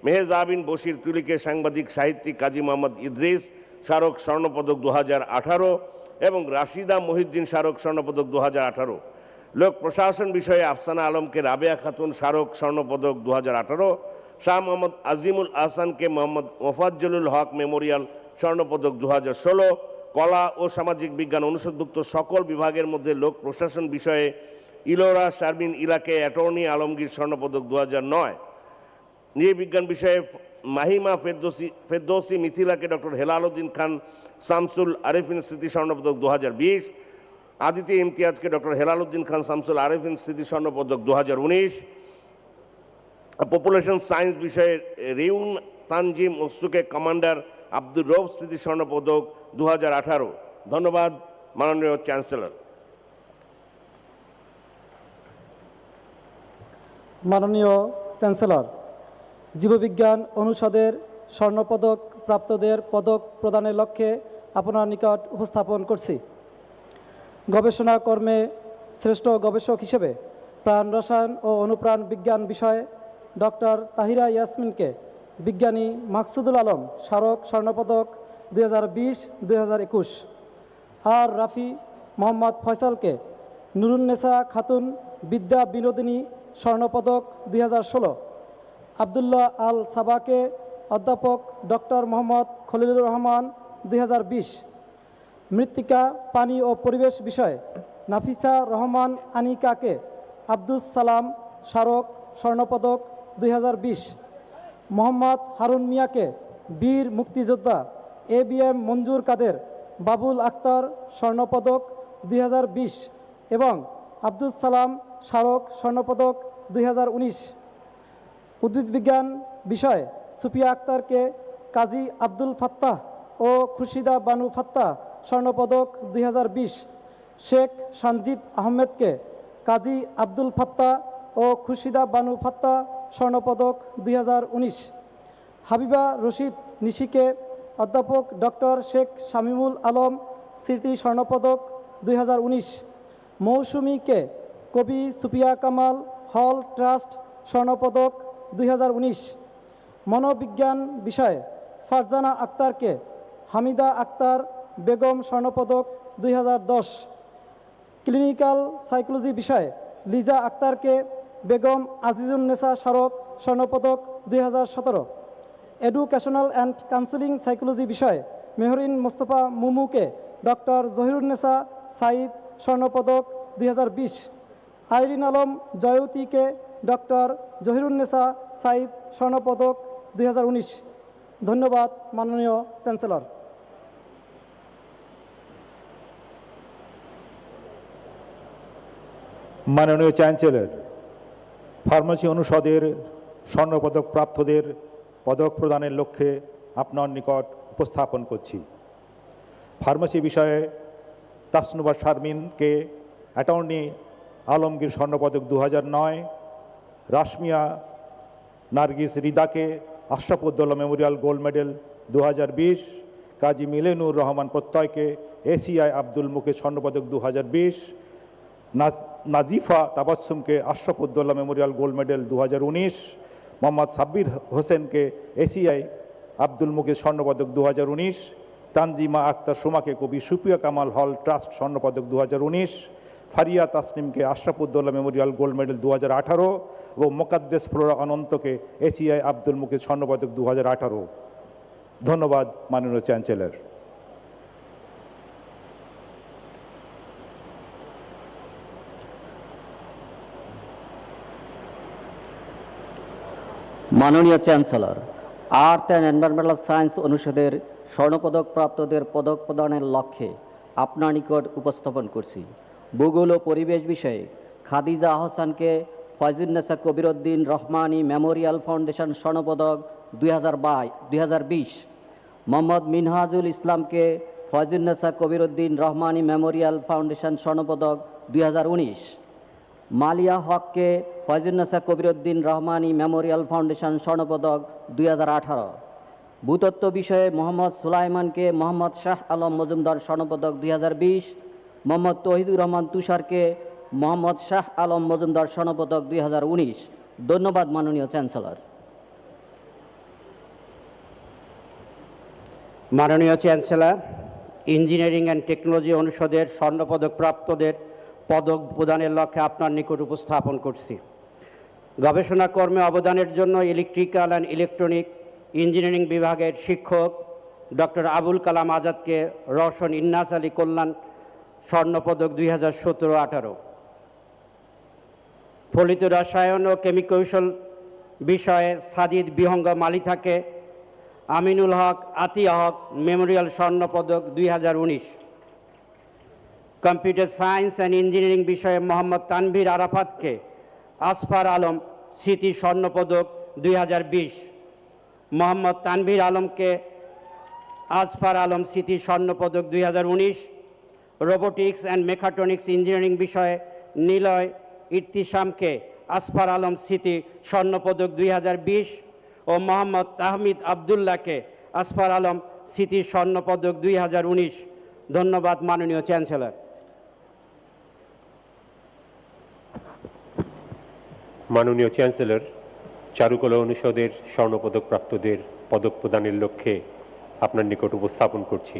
মেহজাবিন বশির তুলিকে সাংবাদিক সাহিত্যিক কাজী মোহাম্মদ ইদ্রিস স্মারক স্বর্ণপদক 2018 এবং রাশিদা মহিউদ্দিন স্মারক স্বর্ণপদক 2018। লোক প্রশাসন বিষয়ে আফসানা আলমকে রাবেয়া খাতুন স্মারক স্বর্ণপদক 2018, শাহ মোহাম্মদ আজিমুল আহসানকে মোহাম্মদ মোফাজ্জলুল হক মেমোরিয়াল স্বর্ণপদক 2016, কলা ও সামাজিক বিজ্ঞান অনুষদভুক্ত সকল বিভাগের মধ্যে লোক প্রশাসন বিষয়ে ইলোরা শারমিন ইলাকে অ্যাটর্নি আলমগীর স্বর্ণপদক 2009, নৃবিজ্ঞান বিষয়ে মাহিমা ফেরদৌসি মিথিলাকে ডক্টর হেলাল উদ্দিন খান শামসুল আরেফিন স্মৃতি স্বর্ণপদক 2020, আদিতি ইমতিয়াজকে ডক্টর হেলাল উদ্দিন খান শামসুল আরেফিন স্মৃতি স্বর্ণপদক 2019, পপুলেশন সায়েন্স বিষয়ে রিউন তানজিম ওসুকে কমান্ডার আব্দুর রৌফ স্মৃতি স্বর্ণপদক 2018। ধন্যবাদ মাননীয় চ্যান্সেলর।
মাননীয় চ্যান্সেলর, জীববিজ্ঞান অনুষদের স্বর্ণপদক প্রাপ্তদের পদক প্রদানের লক্ষ্যে আপনার নিকট উপস্থাপন করছি। গবেষণা কর্মে শ্রেষ্ঠ গবেষক হিসেবে প্রাণ রসায়ন ও অনুপ্রাণ বিজ্ঞান বিষয়ে ডক্টর তাহিরা ইয়াসমিনকে বিজ্ঞানী মাকসুদুল আলম স্মারক স্বর্ণপদক 2020-2021, আর রাফি মোহাম্মদ ফয়সালকে নুরুন্নেসা খাতুন বিদ্যা বিনোদিনী স্বর্ণপদক 2016, আবদুল্লাহ আল সাবাকে অধ্যাপক ডক্টর মোহাম্মদ খলিলুর রহমান 2020, মৃত্তিকা পানি ও পরিবেশ বিষয়ে নাফিসা রহমান আনিকাকে আব্দুস সালাম স্মারক স্বর্ণপদক 2020, মোহাম্মদ হারুন মিয়াকে বীর মুক্তিযোদ্ধা ABM মঞ্জুর কাদের বাবুল আক্তার স্বর্ণপদক 2020 এবং আব্দুস সালাম স্মারক স্বর্ণপদক 2019। উদ্ভিদবিজ্ঞান বিষয়ে সুফিয়া আক্তারকে কাজী আব্দুল ফাত্তাহ ও খুরশিদা বানু ফাত্তাহ স্বর্ণপদক 2020, শেখ সঞ্জিত আহমেদকে কাজী আব্দুল ফাত্তাহ ও খুরশিদা বানু ফাত্তাহ স্বর্ণপদক 2019, হাবিবা রশিদ নিশিকে অধ্যাপক ডক্টর শেখ শামিমুল আলম স্মৃতি স্বর্ণপদক 2019, মৌসুমীকে কবি সুফিয়া কামাল হল ট্রাস্ট স্বর্ণপদক 2019, মনোবিজ্ঞান বিষয়ে ফারজানা আক্তারকে হামিদা আক্তার বেগম স্বর্ণপদক 2010, ক্লিনিক্যাল সাইকোলজি বিষয়ে লিজা আক্তারকে বেগম আজিজুন্নেসা স্মারক স্বর্ণপদক 2017, এডুকেশনাল অ্যান্ড কাউন্সেলিং সাইকোলজি বিষয়ে মেহরিন মোস্তফা মুমুকে ডক্টর জহিরুন্নেসা সাইদ স্বর্ণপদক 2020, আইরিন আলম জয়তীকে ডক্টর জহিরুন্নেসা সাইদ স্বর্ণপদক 2019। ধন্যবাদ মাননীয় চ্যান্সেলর।
মাননীয় চ্যান্সেলর, ফার্মেসি অনুষদের স্বর্ণপদক প্রাপ্তদের পদক প্রদানের লক্ষ্যে আপনার নিকট উপস্থাপন করছি। ফার্মেসি বিষয়ে তাসনুবা শারমিনকে অ্যাটর্নি আলমগীর স্বর্ণপদক 2009, রাশমিয়া নার্গিস রিদাকে Ashrafuddoula memorial gold medal 2020, Kazi Milenur Rahman প্রত্যয়কে এসিআই আব্দুল মুকিত স্বর্ণপদক 2020, নাজিফা তাবাসসুমকে Ashrafuddoula memorial gold medal 2019, Mohammad Sabbir হোসেনকে এসিআই আব্দুল মুকিত স্বর্ণপদক 2019, তানজিমা আক্তার সুমাকে কবি সুপিয়া কামাল হল ট্রাস্ট স্বর্ণপদক 2019, ফারিয়া তাসনিমকে আশরাফুদ্দৌলা মেমোরিয়াল গোল্ড মেডেল 2018 এবং মোকাদ্দেস ফ্লোরা অনন্তকে এসিআই আব্দুল মুকিত স্বর্ণপদক 2018। ধন্যবাদ মাননীয় চ্যান্সেলর।
মাননীয় chancellor, earth and environmental science অনুষদের স্বর্ণপদক প্রাপ্তদের পদক প্রদানের লক্ষ্যে আপনার নিকট উপস্থাপন করছি। ভূগোল ও পরিবেশ বিষয়ে খাদিজা আহসানকে ফয়জুন্নেসা কবিরউদ্দিন রহমানী মেমোরিয়াল ফাউন্ডেশন স্বর্ণপদক 2020, মোহাম্মদ মিনহাজুল ইসলামকে ফয়জুন্নেসা কবিরউদ্দিন রহমানী মেমোরিয়াল ফাউন্ডেশন স্বর্ণপদক 2019, মালিয়া হককে ফয়জুন্নেসা কবিরউদ্দিন রহমানী মেমোরিয়াল ফাউন্ডেশন স্বর্ণপদক 2018, ভূতত্ত্ব বিষয়ে মোহাম্মদ সুলাইমানকে মোহাম্মদ শাহ আলম মজুমদার স্বর্ণপদক 2020, মোহাম্মদ তৌহিদুর রহমান তুষারকে মোহাম্মদ শাহ আলম মজুমদার স্বর্ণপদক 2019। ধন্যবাদ মাননীয় চ্যান্সেলর।
মাননীয় চ্যান্সেলর, ইঞ্জিনিয়ারিং অ্যান্ড টেকনোলজি অনুষদের স্বর্ণপদক প্রাপ্তদের পদক প্রদানের লক্ষ্যে আপনার নিকট উপস্থাপন করছি। গবেষণা কর্মে অবদানের জন্য ইলেকট্রিক্যাল অ্যান্ড ইলেকট্রনিক ইঞ্জিনিয়ারিং বিভাগের শিক্ষক ডক্টর আবুল কালাম আজাদকে রওশন ইন্নাস আলী কল্যাণ স্বর্ণপদক 2017-18, ফলিত রসায়ন ও কেমিকৌশল বিষয়ে সাজিদ বিহঙ্গ মালিথাকে আমিনুল হক আতিয়া হক মেমোরিয়াল স্বর্ণপদক 2019, কম্পিউটার সায়েন্স অ্যান্ড ইঞ্জিনিয়ারিং বিষয়ে মোহাম্মদ তানভীর আরাফাতকে আসফার আলম স্মৃতি স্বর্ণপদক 2020, মোহাম্মদ তানভীর আলমকে আসফার আলম স্মৃতি স্বর্ণপদক 2019, রোবোটিক্স অ্যান্ড মেকাট্রনিক্স ইঞ্জিনিয়ারিং বিষয়ে নিলয় ইরতিশামকে আসফার আলম স্মৃতি স্বর্ণপদক 2020 ও মোহাম্মদ তাহমিদ আবদুল্লাহকে আসফার আলম স্মৃতি স্বর্ণপদক 2019। ধন্যবাদ মাননীয় চ্যান্সেলর।
মাননীয় চ্যান্সেলর, চারুকলা অনুষদের স্বর্ণপদক প্রাপ্তদের পদক প্রদানের লক্ষ্যে আপনার নিকট উপস্থাপন করছি।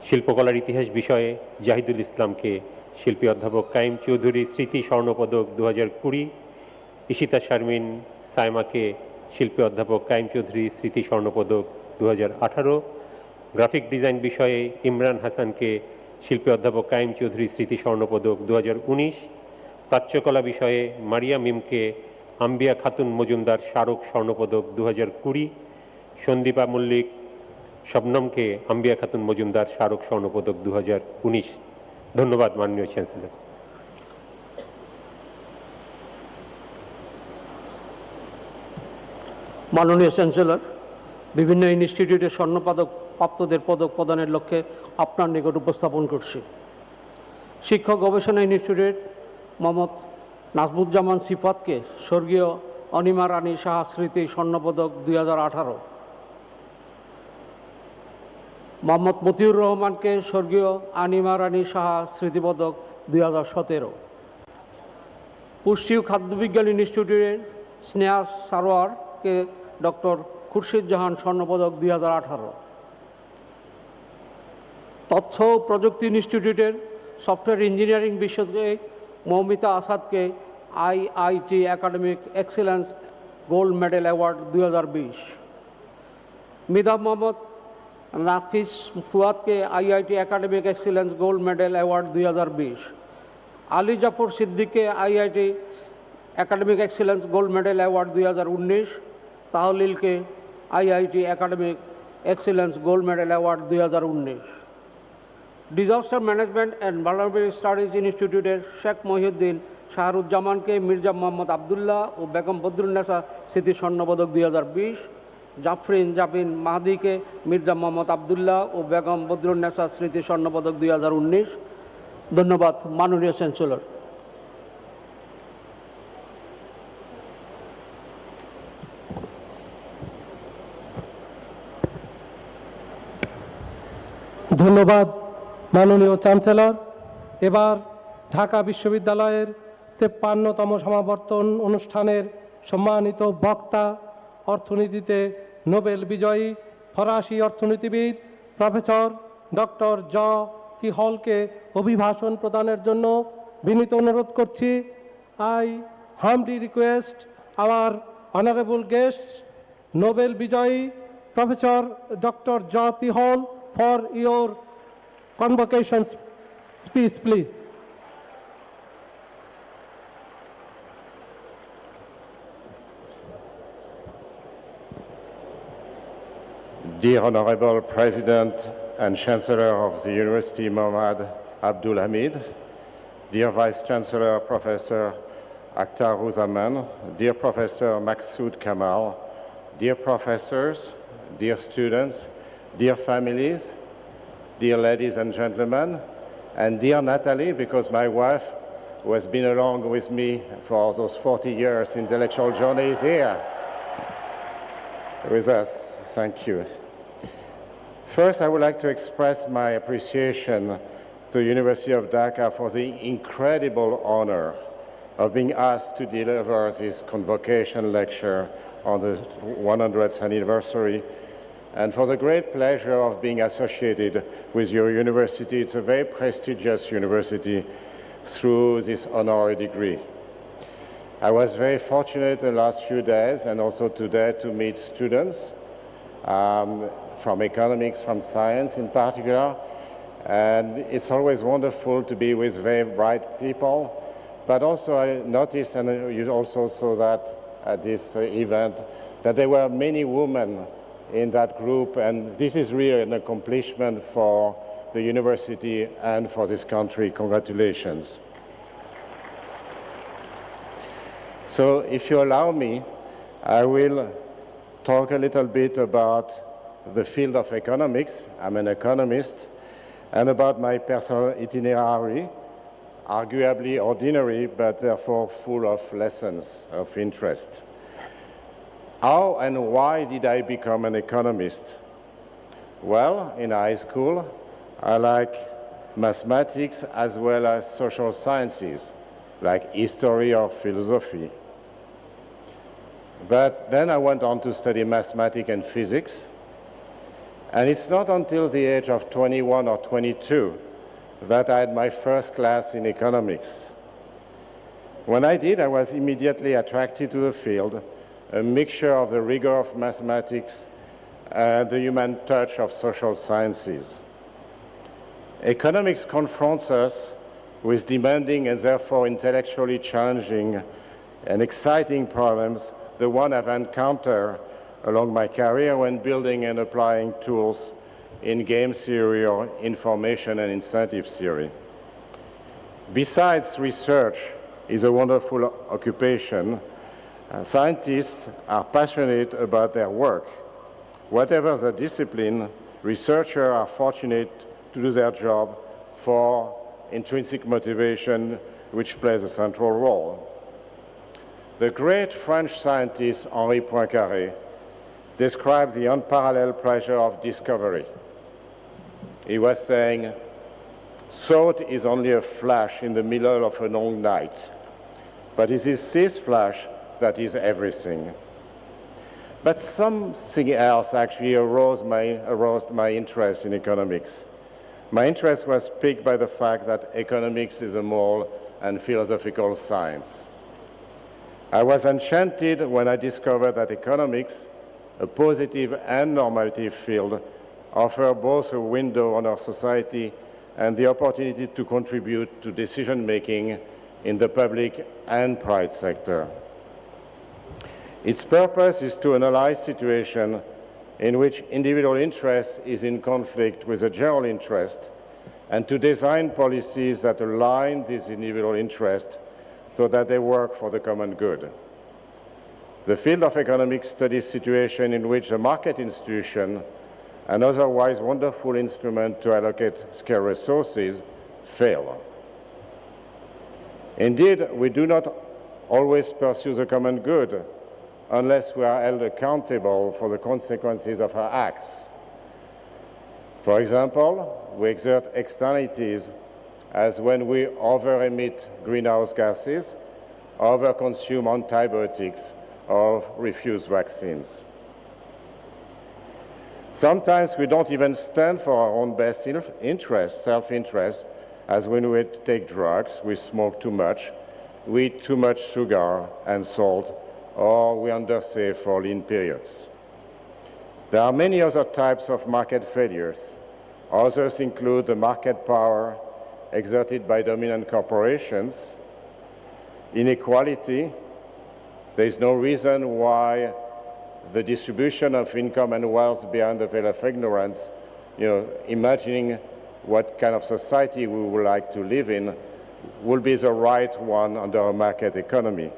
শিল্পকলার ইতিহাস বিষয়ে জাহিদুল ইসলামকে শিল্পী অধ্যাপক কাইম চৌধুরী স্মৃতি স্বর্ণপদক 2020, ইশিতা শারমিন সাইমাকে শিল্পী অধ্যাপক কাইম চৌধুরী স্মৃতি স্বর্ণপদক 2018, গ্রাফিক ডিজাইন বিষয়ে ইমরান হাসানকে শিল্পী অধ্যাপক কাইম চৌধুরী স্মৃতি স্বর্ণপদক 2019, প্রাচ্যকলা বিষয়ে মারিয়া মিমকে আম্বিয়া খাতুন মজুমদার স্মারক স্বর্ণপদক 2020, সন্দীপা মল্লিক শবনমকে আম্বিয়া খাতুন মজুমদার স্মারক স্বর্ণপদক 2019। ধন্যবাদ মাননীয় চ্যান্সেলর।
মাননীয় চ্যান্সেলর, বিভিন্ন ইনস্টিটিউটের স্বর্ণপদক প্রাপ্তদের পদক প্রদানের লক্ষ্যে আপনার নিকট উপস্থাপন করছি। শিক্ষক গবেষণা ইনস্টিটিউট মোহাম্মদ নাজমুজ্জামান সিফাতকে স্বর্গীয় অনিমা রানী সাহা স্মৃতি স্বর্ণপদক 2018, মোহাম্মদ মতিউর রহমানকে স্বর্গীয় অনিমা রানী সাহা স্মৃতিপদক 2017, পুষ্টি ও খাদ্যবিজ্ঞান ইনস্টিটিউটের স্নেহা সারোয়ারকে ডক্টর খুরশিদ জাহান স্বর্ণপদক 2018, তথ্য ও প্রযুক্তি ইনস্টিটিউটের সফটওয়্যার ইঞ্জিনিয়ারিং বিশেষজ্ঞ মৌমিতা আসাদকে IIT academic excellence gold medal award 2020, Mida Mohammad Nafis ফুয়াদকে IIT academic excellence gold medal award 2020, Ali Zafar সিদ্দিককে IIT academic excellence gold medal award 2019, তাহলিলকে IIT academic excellence gold medal award 2019। Disaster management and vulnerable studies ইনস্টিটিউটের শেখ মহিউদ্দিন শাহরুজ্জামানকে মির্জা মোহাম্মদ আবদুল্লাহ ও বেগম বদরুন্নেসা স্মৃতি স্বর্ণপদক 2020, জাফরিন জাবিন মাহাদিকে মির্জা মোহাম্মদ আবদুল্লাহ ও বেগম বদরুন্নেসা স্মৃতি স্বর্ণপদক 2019। ধন্যবাদ মাননীয় চ্যান্সেলর।
ধন্যবাদ মাননীয় চ্যান্সেলর। এবার ঢাকা বিশ্ববিদ্যালয়ের 53তম সমাবর্তন অনুষ্ঠানের সম্মানিত বক্তা, অর্থনীতিতে নোবেল বিজয়ী ফরাসি অর্থনীতিবিদ প্রফেসর ডক্টর তিহলকে অভিভাষণ প্রদানের জন্য বিনীত অনুরোধ করছি। I humbly request our honorable guests, Nobel বিজয়ী Professor Dr. Tihol for your convocation speech, please.
Dear Honorable President and Chancellor of the University Mohammad Abdul Hamid, dear Vice Chancellor Professor Akhtar Ruzaman, dear Professor Maksud Kamal, dear professors, dear students, dear families, dear ladies and gentlemen, and dear Natalie, because my wife, who has been along with me for those 40 years intellectual journey, is here with us. Thank you. First, I would like to express my appreciation to the University of Dhaka for the incredible honor of being asked to deliver this convocation lecture on the 100th anniversary, and for the great pleasure of being associated with your university. It's a very prestigious university through this honorary degree. I was very fortunate the last few days and also today to meet students from economics, from science in particular, and it's always wonderful to be with very bright people. But also I noticed, and you also saw that at this event, that there were many women in that group, and this is really an accomplishment for the university and for this country. Congratulations. So if you allow me, I will talk a little bit about the field of economics. I'm an economist, and about my personal itinerary, arguably ordinary, but therefore full of lessons of interest. How and why did I become an economist? Well, in high school, I like mathematics as well as social sciences, like history or philosophy. But then I went on to study mathematics and physics, and it's not until the age of 21 or 22 that I had my first class in economics. When I did, I was immediately attracted to the field, a mixture of the rigor of mathematics and the human touch of social sciences. Economics confronts us with demanding and therefore intellectually challenging and exciting problems, the one I've encountered along my career when building and applying tools in game theory or information and incentive theory. Besides, research is a wonderful occupation. Scientists are passionate about their work. Whatever the discipline, researchers are fortunate to do their job for intrinsic motivation, which plays a central role. The great French scientist Henri Poincaré described the unparalleled pleasure of discovery. He was saying, thought is only a flash in the middle of a long night, but it is this flash that is everything. But something else actually aroused my interest in economics. My interest was piqued by the fact that economics is a moral and philosophical science. I was enchanted when I discovered that economics, a positive and normative field, offer both a window on our society and the opportunity to contribute to decision-making in the public and private sector. Its purpose is to analyze situations in which individual interest is in conflict with the general interest and to design policies that align these individual interests so that they work for the common good. The field of economics studies situation in which a market institution, an otherwise wonderful instrument to allocate scarce resources, fail. Indeed, we do not always pursue the common good unless we are held accountable for the consequences of our acts. For example, we exert externalities as when we over-emit greenhouse gases, over-consume antibiotics, or refuse vaccines. Sometimes we don't even stand for our own best interest, self-interest, as when we take drugs, we smoke too much, we eat too much sugar and salt, or we undersave for lean periods. There are many other types of market failures. Others include the market power exerted by dominant corporations, inequality. There is no reason why the distribution of income and wealth beyond the veil of ignorance, imagining what kind of society we would like to live in, will be the right one under a market economy.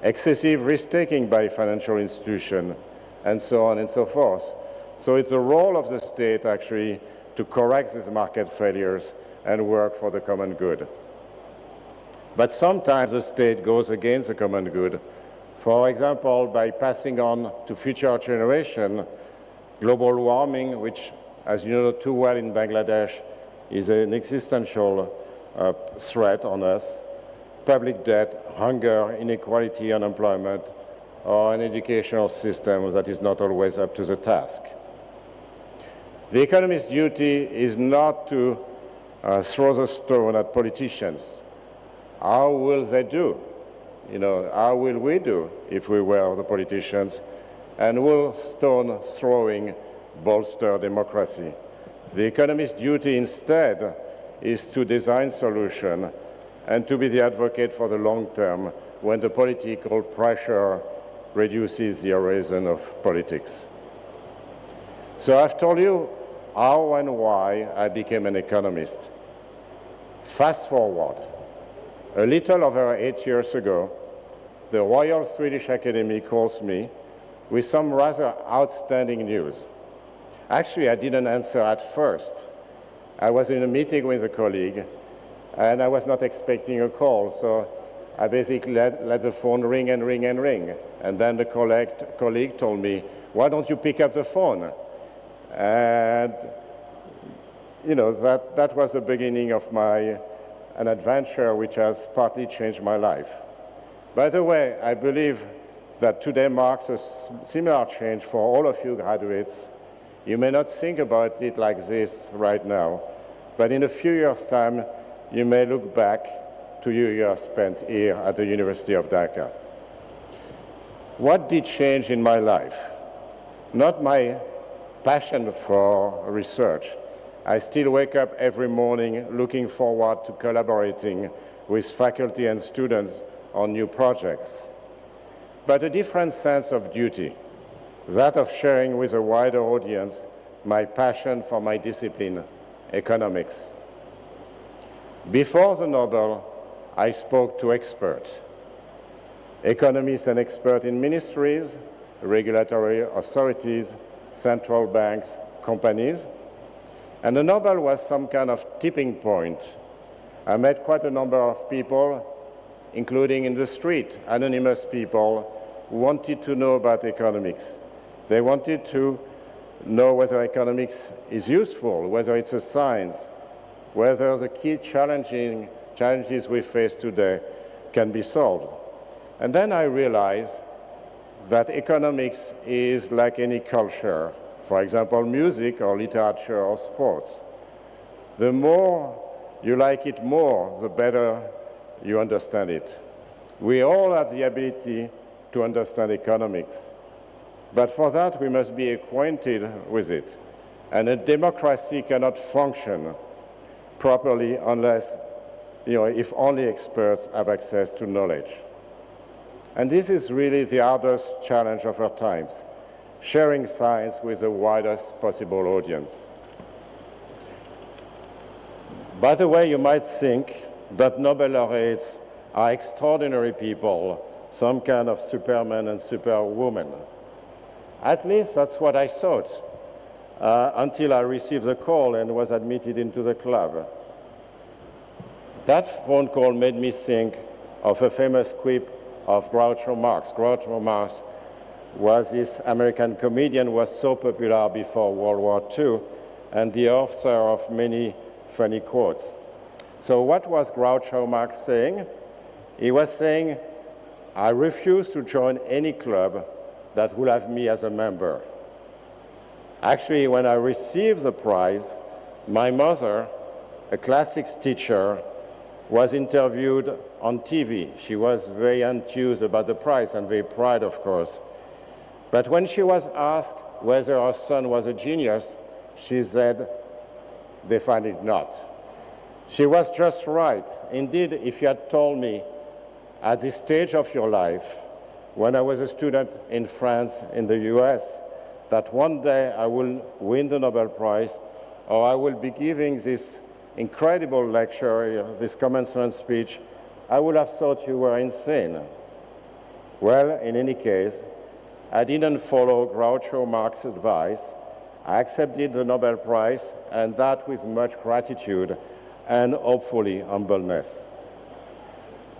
Excessive risk-taking by financial institutions, and so on and so forth. So it's the role of the state, actually, to correct these market failures and work for the common good. But sometimes the state goes against the common good, for example, by passing on to future generations global warming, which, as you know too well in Bangladesh, is an existential threat on us, public debt, hunger, inequality, unemployment, or an educational system that is not always up to the task. The economist's duty is not to throw the stone at politicians. How will they do? How will we do if we were the politicians? And will stone throwing bolster democracy? The economist's duty instead is to design solutions and to be the advocate for the long term when the political pressure reduces the horizon of politics. So I've told you how and why I became an economist. Fast forward. A little over 8 years ago, the Royal Swedish Academy calls me with some rather outstanding news. Actually, I didn't answer at first. I was in a meeting with a colleague, and I was not expecting a call, so I basically let the phone ring and ring and ring. And then the colleague told me, why don't you pick up the phone? And, that was the beginning of an adventure which has partly changed my life. By the way, I believe that today marks a similar change for all of you graduates. You may not think about it like this right now, but in a few years' time, you may look back to your years spent here at the University of Dhaka. What did change in my life? Not my passion for research. I still wake up every morning looking forward to collaborating with faculty and students on new projects. But a different sense of duty, that of sharing with a wider audience my passion for my discipline, economics. Before the Nobel, I spoke to experts, economists and experts in ministries, regulatory authorities, central banks, companies, and the Nobel was some kind of tipping point. I met quite a number of people, including in the street, anonymous people who wanted to know about economics. They wanted to know whether economics is useful, whether it's a science, whether the key challenges we face today can be solved. And then I realized that economics is like any culture, for example, music or literature or sports. The more you like it more, the better you understand it. We all have the ability to understand economics, but for that we must be acquainted with it. And a democracy cannot function properly unless, if only experts have access to knowledge. And this is really the hardest challenge of our times, sharing science with the widest possible audience. By the way, you might think that Nobel laureates are extraordinary people some kind of Superman and Superwoman. At least that's what I thought, until I received the call and was admitted into the club. That phone call made me think of a famous quip of Groucho Marx. Groucho Marx was this American comedian who was so popular before World War II and the author of many funny quotes. So what was Groucho Marx saying? He was saying, I refuse to join any club that will have me as a member. Actually, when I received the prize, my mother, a classics teacher, was interviewed on TV. She was very enthused about the prize and very proud, of course. But when she was asked whether her son was a genius, she said, definitely not. She was just right. Indeed, if you had told me at this stage of your life, when I was a student in France, in the US, that one day I will win the Nobel Prize, or I will be giving this incredible lecture, this commencement speech, I would have thought you were insane. Well, in any case, I didn't follow Groucho Marx's advice. I accepted the Nobel Prize, and that with much gratitude and hopefully humbleness.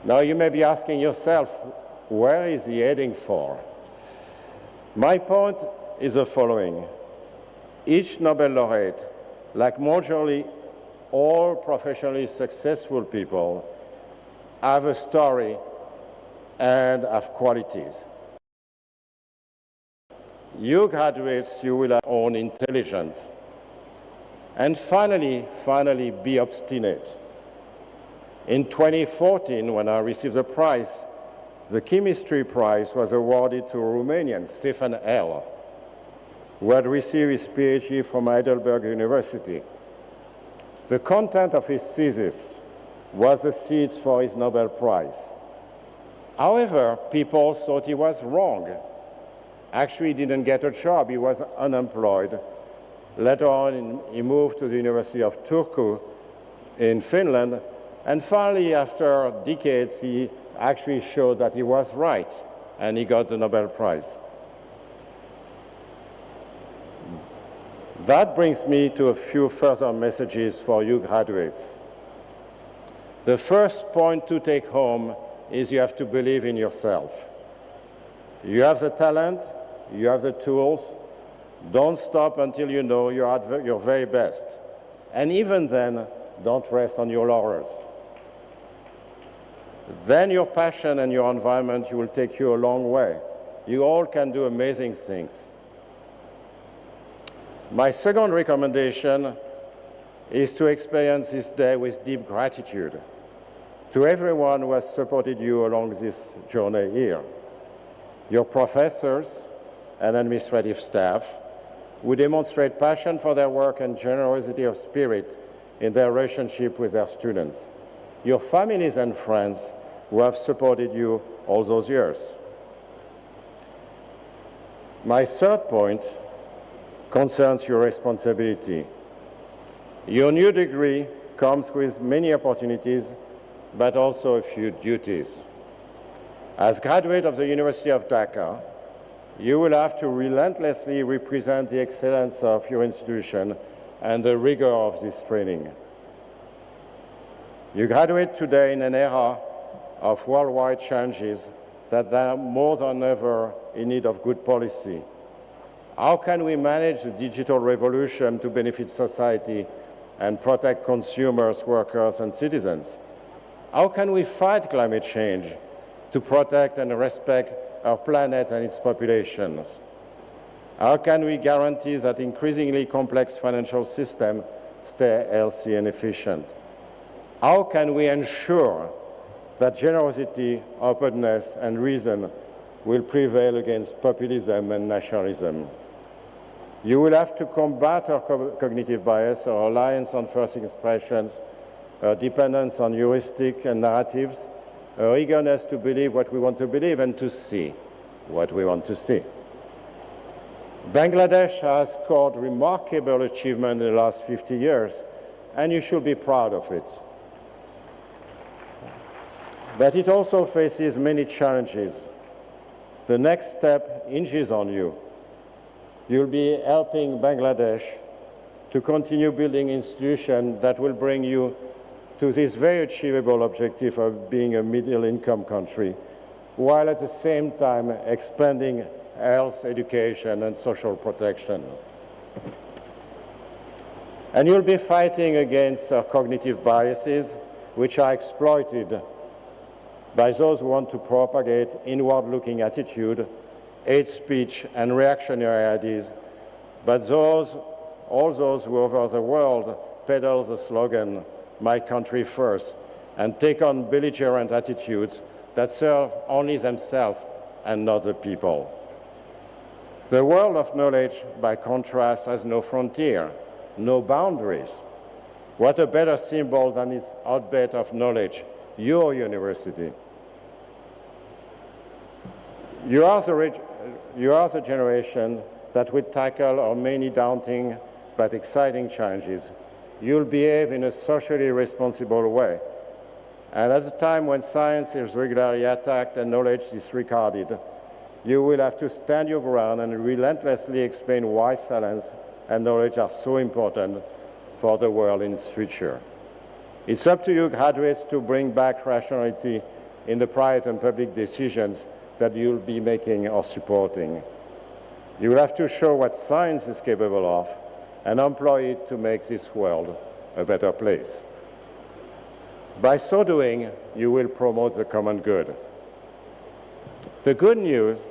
Now you may be asking yourself, where is he heading for? My point is the following. Each Nobel laureate, like more generally all professionally successful people, have a story and have qualities. You graduates, you will have own intelligence. And finally, be obstinate. In 2014, when I received the prize, the chemistry prize was awarded to a Romanian, Stefan L., who had received his PhD from Heidelberg University. The content of his thesis was the seeds for his Nobel Prize. However, people thought he was wrong. Actually, he didn't get a job. He was unemployed. Later on, he moved to the University of Turku in Finland. And finally, after decades, he actually showed that he was right, and he got the Nobel Prize. That brings me to a few further messages for you graduates. The first point to take home is you have to believe in yourself. You have the talent, you have the tools. Don't stop until you know you're at your very best. And even then, don't rest on your laurels. Then your passion and your environment will take you a long way. You all can do amazing things. My second recommendation is to experience this day with deep gratitude to everyone who has supported you along this journey here. Your professors and administrative staff who demonstrate passion for their work and generosity of spirit in their relationship with their students. Your families and friends who have supported you all those years. My third point concerns your responsibility. Your new degree comes with many opportunities, but also a few duties. As graduate of the University of Dhaka, you will have to relentlessly represent the excellence of your institution and the rigor of this training. You graduate today in an era of worldwide challenges that are more than ever in need of good policy. How can we manage the digital revolution to benefit society and protect consumers, workers, and citizens? How can we fight climate change to protect and respect our planet and its populations? How can we guarantee that increasingly complex financial systems stay healthy and efficient? How can we ensure that generosity, openness, and reason will prevail against populism and nationalism? You will have to combat our cognitive bias, our reliance on first expressions, our dependence on heuristic and narratives, our eagerness to believe what we want to believe and to see what we want to see. Bangladesh has scored remarkable achievement in the last 50 years, and you should be proud of it. But it also faces many challenges. The next step hinges on you. You'll be helping Bangladesh to continue building institutions that will bring you to this very achievable objective of being a middle-income country, while at the same time expanding health, education, and social protection. And you'll be fighting against cognitive biases, which are exploited by those who want to propagate inward-looking attitude, hate speech, and reactionary ideas, but all those who over the world peddle the slogan, "My country first," and take on belligerent attitudes that serve only themselves and not the people. The world of knowledge, by contrast, has no frontier, no boundaries. What a better symbol than its hotbed of knowledge, your university. You are the generation that will tackle our many daunting but exciting challenges. You'll behave in a socially responsible way. And at a time when science is regularly attacked and knowledge disregarded, you will have to stand your ground and relentlessly explain why science and knowledge are so important for the world in its future. It's up to you, graduates, to bring back rationality in the private and public decisions that you'll be making or supporting. You will have to show what science is capable of and employ it to make this world a better place. By so doing, you will promote the common good. The good news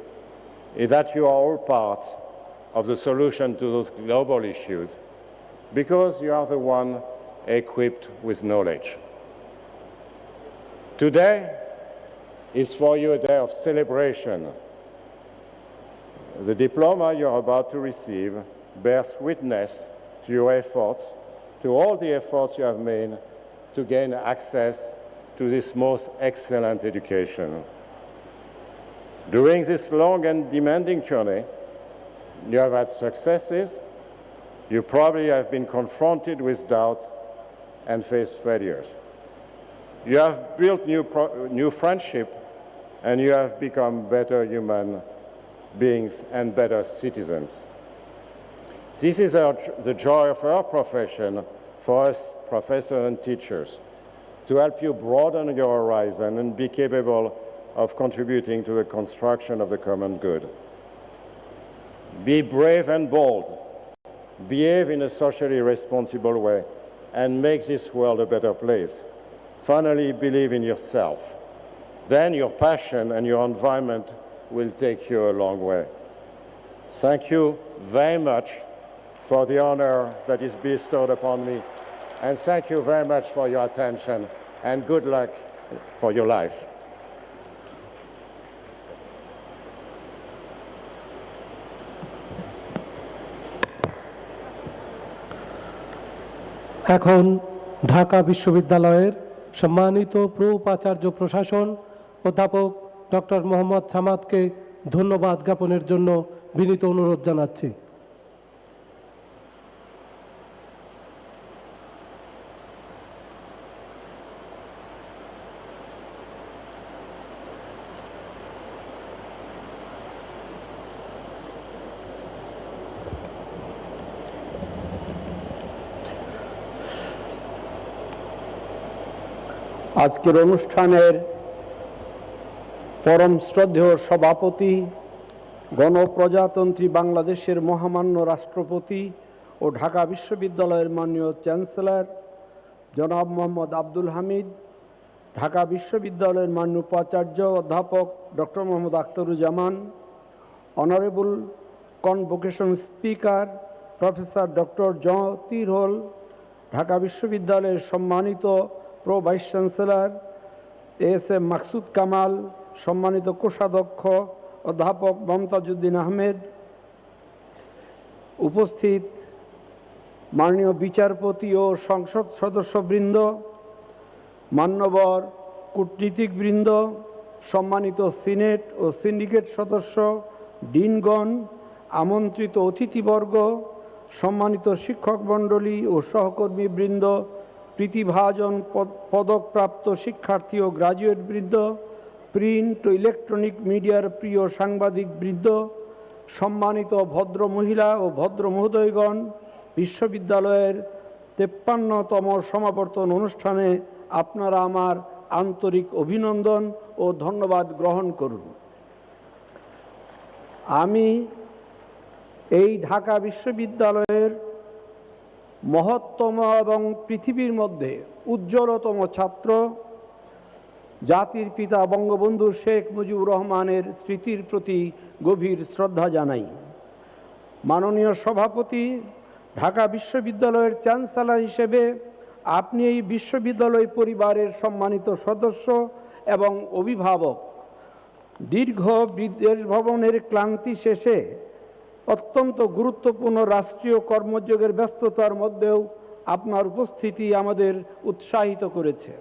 is that you are all part of the solution to those global issues because you are the one equipped with knowledge. Today is for you a day of celebration. The diploma you are about to receive bears witness to your efforts, to all the efforts you have made to gain access to this most excellent education. During this long and demanding journey, you have had successes, you probably have been confronted with doubts and faced failures. You have built new friendship, and you have become better human beings and better citizens. This is the joy of our profession for us professors and teachers, to help you broaden your horizon and be capable of contributing to the construction of the common good. Be brave and bold, behave in a socially responsible way, and make this world a better place. Finally, believe in yourself. Then your passion and your environment will take you a long way. Thank you very much for the honor that is bestowed upon me, and thank you very much for your attention, and good luck for your life.
এখন ঢাকা বিশ্ববিদ্যালয়ের সম্মানিত প্রো-উপাচার্য প্রশাসন অধ্যাপক doctor Mohammad সামাদকে ধন্যবাদ জ্ঞাপনের জন্য বিনীত অনুরোধ জানাচ্ছি।
আজকের অনুষ্ঠানের পরম শ্রদ্ধেয় সভাপতি, গণপ্রজাতন্ত্রী বাংলাদেশের মহামান্য রাষ্ট্রপতি ও ঢাকা বিশ্ববিদ্যালয়ের মাননীয় চ্যান্সেলর জনাব মোহাম্মদ আব্দুল হামিদ, ঢাকা বিশ্ববিদ্যালয়ের মাননীয় উপাচার্য অধ্যাপক doctor Mohammad Akhtaruzzaman, honourable convocation speaker professor doctor জ্যোতির হোল, ঢাকা বিশ্ববিদ্যালয়ের সম্মানিত pro vice chancellor SM. Maksud Kamal, সম্মানিত কোষাধ্যক্ষ অধ্যাপক মমতাজউদ্দিন আহমেদ, উপস্থিত মাননীয় বিচারপতি ও সংসদ সদস্যবৃন্দ, মান্যবর কূটনীতিকবৃন্দ, সম্মানিত সিনেট ও সিন্ডিকেট সদস্য, ডিনগণ, আমন্ত্রিত অতিথিবর্গ, সম্মানিত শিক্ষক মণ্ডলী ও সহকর্মীবৃন্দ, প্রীতিভাজন পদকপ্রাপ্ত শিক্ষার্থী ও গ্রাজুয়েট বৃন্দ, প্রিন্ট ও ইলেকট্রনিক মিডিয়ার প্রিয় সাংবাদিক বৃন্দ, সম্মানিত ভদ্র মহিলা ও ভদ্র মহোদয়গণ, বিশ্ববিদ্যালয়ের 53তম সমাবর্তন অনুষ্ঠানে আপনারা আমার আন্তরিক অভিনন্দন ও ধন্যবাদ গ্রহণ করুন। আমি এই ঢাকা বিশ্ববিদ্যালয়ের মহত্তম এবং পৃথিবীর মধ্যে উজ্জ্বলতম ছাত্র, জাতির পিতা বঙ্গবন্ধু শেখ মুজিবুর রহমানের স্মৃতির প্রতি গভীর শ্রদ্ধা জানাই। মাননীয় সভাপতি, ঢাকা বিশ্ববিদ্যালয়ের চ্যান্সেলর হিসেবে আপনি এই বিশ্ববিদ্যালয় পরিবারের সম্মানিত সদস্য এবং অভিভাবক। দীর্ঘ বিদেশ ভ্রমণের ক্লান্তি শেষে অত্যন্ত গুরুত্বপূর্ণ রাষ্ট্রীয় কর্মযোগের ব্যস্ততার মধ্যেও আপনার উপস্থিতি আমাদের উৎসাহিত করেছে।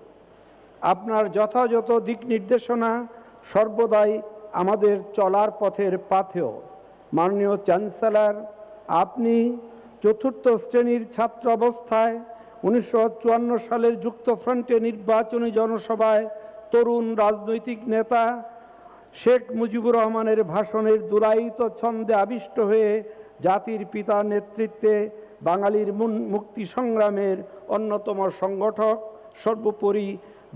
আপনার যথাযথ দিক নির্দেশনা সর্বদাই আমাদের চলার পথের পাথেয়। মাননীয় চ্যান্সেলর, আপনি চতুর্থ শ্রেণীর ছাত্র অবস্থায় 1954 সালের যুক্তফ্রন্টে নির্বাচনী জনসভায় তরুণ রাজনৈতিক নেতা শেখ মুজিবুর রহমানের ভাষণের দুরায়িত ছন্দে আবিষ্ট হয়ে জাতির পিতার নেতৃত্বে বাঙালির মুক্তি সংগ্রামের অন্যতম সংগঠক, সর্বোপরি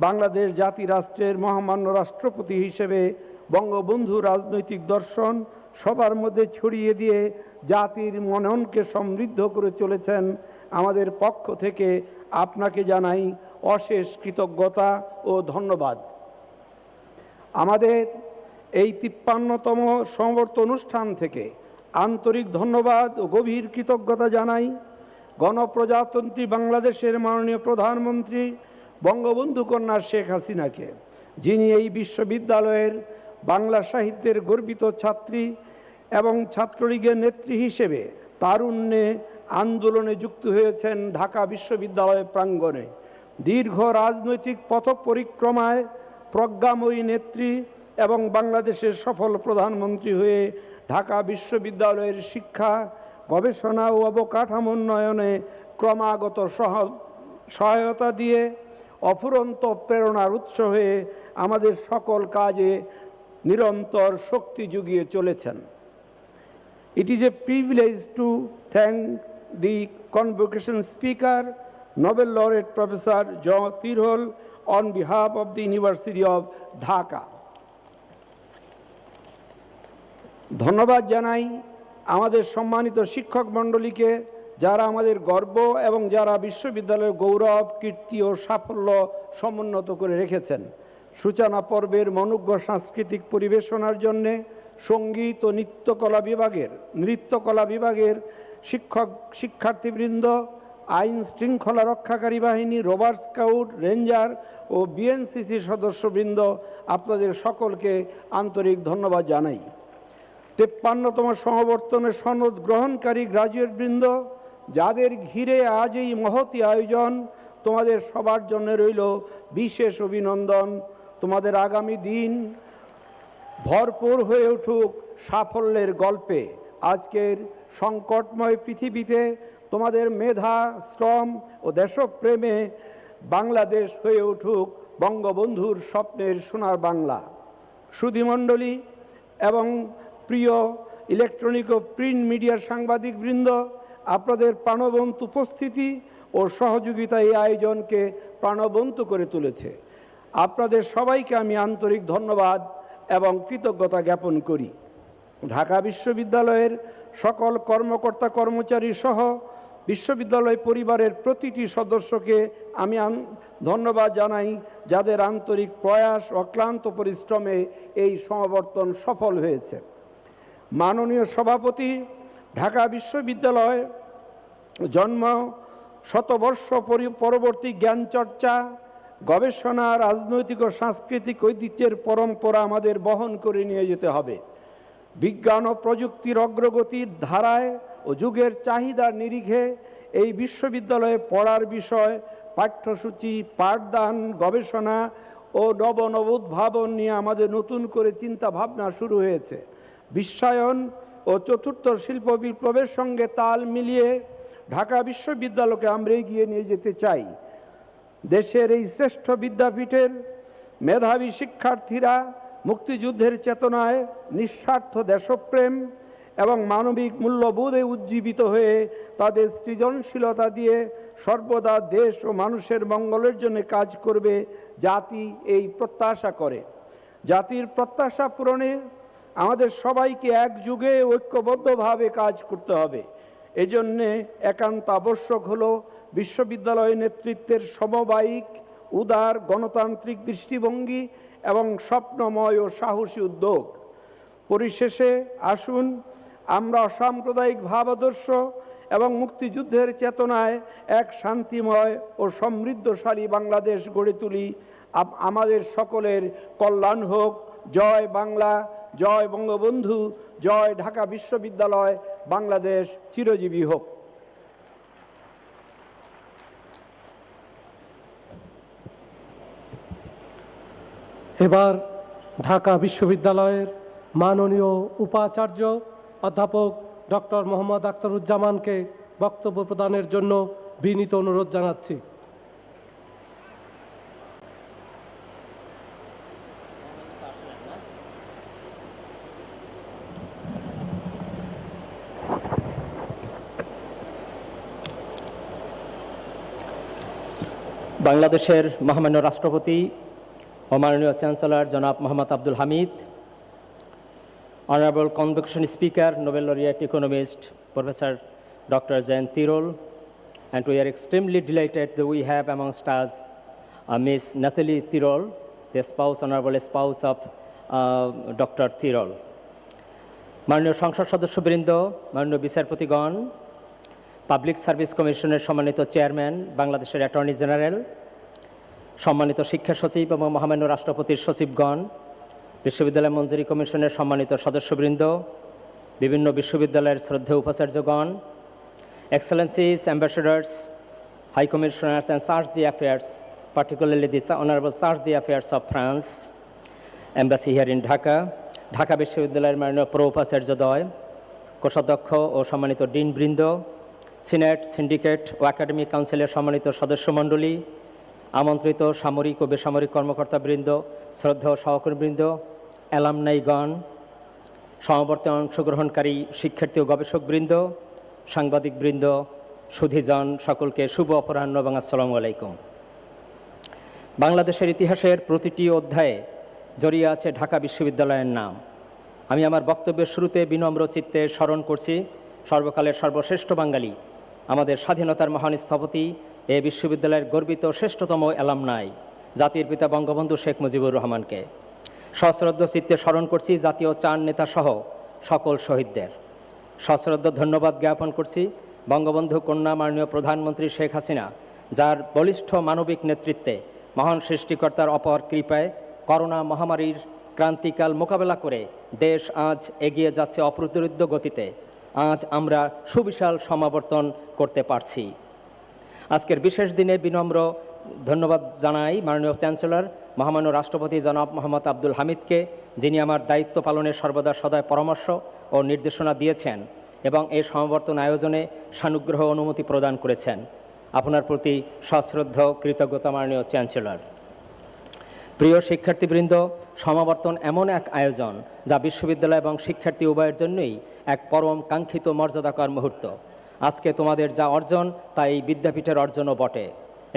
বাংলাদেশ জাতি রাষ্ট্রের মহামান্য রাষ্ট্রপতি হিসেবে বঙ্গবন্ধু রাজনৈতিক দর্শন সবার মধ্যে ছড়িয়ে দিয়ে জাতির মননকে সমৃদ্ধ করে চলেছেন। আমাদের পক্ষ থেকে আপনাকে জানাই অশেষ কৃতজ্ঞতা ও ধন্যবাদ। আমাদের এই 53তম সমাবর্তন অনুষ্ঠান থেকে আন্তরিক ধন্যবাদ ও গভীর কৃতজ্ঞতা জানাই গণপ্রজাতন্ত্রী বাংলাদেশের মাননীয় প্রধানমন্ত্রী বঙ্গবন্ধু কন্যা শেখ হাসিনাকে, যিনি এই বিশ্ববিদ্যালয়ের বাংলা সাহিত্যের গর্বিত ছাত্রী এবং ছাত্রলীগের নেত্রী হিসেবে তারুণ্যে আন্দোলনে যুক্ত হয়েছেন ঢাকা বিশ্ববিদ্যালয় প্রাঙ্গণে। দীর্ঘ রাজনৈতিক পথ পরিক্রমায় প্রজ্ঞাময়ী নেত্রী এবং বাংলাদেশের সফল প্রধানমন্ত্রী হয়ে ঢাকা বিশ্ববিদ্যালয়ের শিক্ষা, গবেষণা ও অবকাঠামো উন্নয়নে ক্রমাগত সহায়তা দিয়ে অফুরন্ত প্রেরণার উৎস হয়ে আমাদের সকল কাজে নিরন্তর শক্তি যুগিয়ে চলেছেন। It is a privilege to thank the convocation speaker, Nobel laureate Professor John Tirhol, on behalf of the University of Dhaka. ধন্যবাদ জানাই আমাদের সম্মানিত শিক্ষক মণ্ডলীকে, যারা আমাদের গর্ব এবং যারা বিশ্ববিদ্যালয়ের গৌরব, কীর্তি ও সাফল্য সমুন্নত করে রেখেছেন। সূচনা পর্বের মনোজ্ঞ সাংস্কৃতিক পরিবেশনার জন্যে সঙ্গীত ও নৃত্যকলা বিভাগের শিক্ষার্থীবৃন্দ, আইন শৃঙ্খলা রক্ষাকারী বাহিনী, রোভার স্কাউট, রেঞ্জার ও বিএনসিসি সদস্যবৃন্দ, আপনাদের সকলকে আন্তরিক ধন্যবাদ জানাই। 53তম সমাবর্তনের সনদ গ্রহণকারী গ্রাজুয়েট বৃন্দ, যাদের ঘিরে আজ এই মহতী আয়োজন, তোমাদের সবার জন্য রইল বিশেষ অভিনন্দন। তোমাদের আগামী দিন ভরপুর হয়ে উঠুক সাফল্যের গল্পে। আজকের সংকটময় পৃথিবীতে তোমাদের মেধা, শ্রম ও দেশপ্রেমে বাংলাদেশ হয়ে উঠুক বঙ্গবন্ধুর স্বপ্নের সোনার বাংলা। সুধীমণ্ডলী এবং প্রিয় ইলেকট্রনিক ও প্রিন্ট মিডিয়ার সাংবাদিকবৃন্দ, আপনাদের প্রাণবন্ত উপস্থিতি ও সহযোগিতা এই আয়োজনকে প্রাণবন্ত করে তুলেছে। আপনাদের সবাইকে আমি আন্তরিক ধন্যবাদ এবং কৃতজ্ঞতা জ্ঞাপন করি। ঢাকা বিশ্ববিদ্যালয়ের সকল কর্মকর্তা কর্মচারী সহ বিশ্ববিদ্যালয় পরিবারের প্রতিটি সদস্যকে আমি ধন্যবাদ জানাই, যাদের আন্তরিক প্রয়াস ও অক্লান্ত পরিশ্রমে এই সমাবর্তন সফল হয়েছে। মাননীয় সভাপতি, ঢাকা বিশ্ববিদ্যালয় জন্ম শতবর্ষ পরবর্তী জ্ঞান চর্চা, গবেষণা, রাজনৈতিক ও সাংস্কৃতিক ঐতিহ্যের পরম্পরা আমাদের বহন করে নিয়ে যেতে হবে। বিজ্ঞান ও প্রযুক্তির অগ্রগতির ধারায় ও যুগের চাহিদার নিরিখে এই বিশ্ববিদ্যালয়ে পড়ার বিষয়, পাঠ্যসূচি, পাঠদান, গবেষণা ও নব উদ্ভাবন নিয়ে আমাদের নতুন করে চিন্তা ভাবনা শুরু হয়েছে। বিশ্বায়ন ও চতুর্থ শিল্প বিপ্লবের সঙ্গে তাল মিলিয়ে ঢাকা বিশ্ববিদ্যালয়কে আমরা এগিয়ে নিয়ে যেতে চাই।
দেশের এই শ্রেষ্ঠ বিদ্যাপীঠের মেধাবী শিক্ষার্থীরা মুক্তিযুদ্ধের চেতনায় নিঃস্বার্থ দেশপ্রেম এবং মানবিক মূল্যবোধে উজ্জীবিত হয়ে তাদের সৃজনশীলতা দিয়ে সর্বদা দেশ ও মানুষের মঙ্গলের জন্য কাজ করবে জাতি এই প্রত্যাশা করে। জাতির প্রত্যাশা পূরণে আমাদের সবাইকে একযোগে ঐক্যবদ্ধভাবে কাজ করতে হবে। এজন্যে একান্ত আবশ্যক হলো বিশ্ববিদ্যালয় নেতৃত্বের সমবায়িক উদার গণতান্ত্রিক দৃষ্টিভঙ্গি এবং স্বপ্নময় ও সাহসী উদ্যোগ। পরিশেষে আসুন আমরা অসাম্প্রদায়িক ভাবাদর্শ এবং মুক্তিযুদ্ধের চেতনায় এক শান্তিময় ও সমৃদ্ধশালী বাংলাদেশ গড়ে তুলি। আমাদের সকলের কল্যাণ হোক। জয় বাংলা, জয় বঙ্গবন্ধু, জয় ঢাকা বিশ্ববিদ্যালয়, বাংলাদেশ চিরজীবী হোক।
এবার ঢাকা বিশ্ববিদ্যালয়ের মাননীয় উপাচার্য অধ্যাপক ডক্টর মোহাম্মদ আখতারুজ্জামানকে বক্তব্য প্রদানের জন্য বিনীত অনুরোধ জানাচ্ছি।
বাংলাদেশের মহামান্য রাষ্ট্রপতি ও মাননীয় চ্যান্সেলর জনাব Mohammad Abdul Hamid, Honorable Convocation Speaker, Nobel Laureate Economist, Professor Dr. Jain Tirol, and we are extremely delighted that we have amongst us Miss Nathalie Tirol, the honorable spouse of Dr. Tirol. মাননীয় সংসদ সদস্যবৃন্দ, মাননীয় বিচারপতিগণ, পাবলিক সার্ভিস কমিশনের সম্মানিত chairman, বাংলাদেশের attorney general, সম্মানিত শিক্ষা সচিব এবং মহামান্য রাষ্ট্রপতির সচিবগণ, বিশ্ববিদ্যালয় মঞ্জুরি কমিশনের সম্মানিত সদস্যবৃন্দ, বিভিন্ন বিশ্ববিদ্যালয়ের শ্রদ্ধেয় উপাচার্যগণ, excellencies, ambassadors, high commissioners and charge d'affaires, particularly the Honorable Charge the Affairs of France, Embassy here in Dhaka, Dhaka বিশ্ববিদ্যালয়ের মাননীয় প্রো উপাচার্যদ্বয়, কোষাধ্যক্ষ ও সম্মানিত ডিনবৃন্দ, সিনেট, সিন্ডিকেট ও একাডেমিক কাউন্সিলের সম্মানিত সদস্যমণ্ডলী, আমন্ত্রিত সামরিক ও বেসামরিক কর্মকর্তাবৃন্দ, শ্রদ্ধেয় সহকর্মীবৃন্দ, অ্যালামনাইগণ, সমাবর্তে অংশগ্রহণকারী শিক্ষার্থী ও গবেষকবৃন্দ, সাংবাদিকবৃন্দ, সুধীজন, সকলকে শুভ অপরাহ্ন এবং আসসালামু আলাইকুম। বাংলাদেশের ইতিহাসের প্রতিটি অধ্যায়ে জড়িয়ে আছে ঢাকা বিশ্ববিদ্যালয়ের নাম। আমি আমার বক্তব্যের শুরুতে বিনম্র চিত্তে স্মরণ করছি সর্বকালের সর্বশ্রেষ্ঠ বাঙালি, আমাদের স্বাধীনতার মহান স্থপতি, এ বিশ্ববিদ্যালয়ের গর্বিত শ্রেষ্ঠতম অ্যালামনাই, জাতির পিতা বঙ্গবন্ধু শেখ মুজিবুর রহমানকে। সশ্রদ্ধ চিত্তে স্মরণ করছি জাতীয় চার নেতা সহ সকল শহীদদের। সশ্রদ্ধ ধন্যবাদ জ্ঞাপন করছি বঙ্গবন্ধু কন্যা মাননীয় প্রধানমন্ত্রী শেখ হাসিনা, যার বলিষ্ঠ মানবিক নেতৃত্বে, মহান সৃষ্টিকর্তার অপর কৃপায় করোনা মহামারীর ক্রান্তিকাল মোকাবেলা করে দেশ আজ এগিয়ে যাচ্ছে অপ্রতিরোধ্য গতিতে। আজ আমরা সুবিশাল সমাবর্তন করতে পারছি। আজকের বিশেষ দিনে বিনম্র ধন্যবাদ জানাই মাননীয় চ্যান্সেলর মহামান্য রাষ্ট্রপতি জনাব মোহাম্মদ আব্দুল হামিদকে, যিনি আমার দায়িত্ব পালনের সর্বদা সদয় পরামর্শ ও নির্দেশনা দিয়েছেন এবং এই সমাবর্তন আয়োজনে সানুগ্রহ অনুমতি প্রদান করেছেন। আপনার প্রতি সশ্রদ্ধ কৃতজ্ঞতা মাননীয় চ্যান্সেলর। প্রিয় শিক্ষার্থীবৃন্দ, সমাবর্তন এমন এক আয়োজন যা বিশ্ববিদ্যালয় এবং শিক্ষার্থী উভয়ের জন্যই এক পরম কাঙ্ক্ষিত মর্যাদাকর মুহূর্ত। আজকে তোমাদের যা অর্জন তা এই বিদ্যাপীঠের অর্জনও বটে।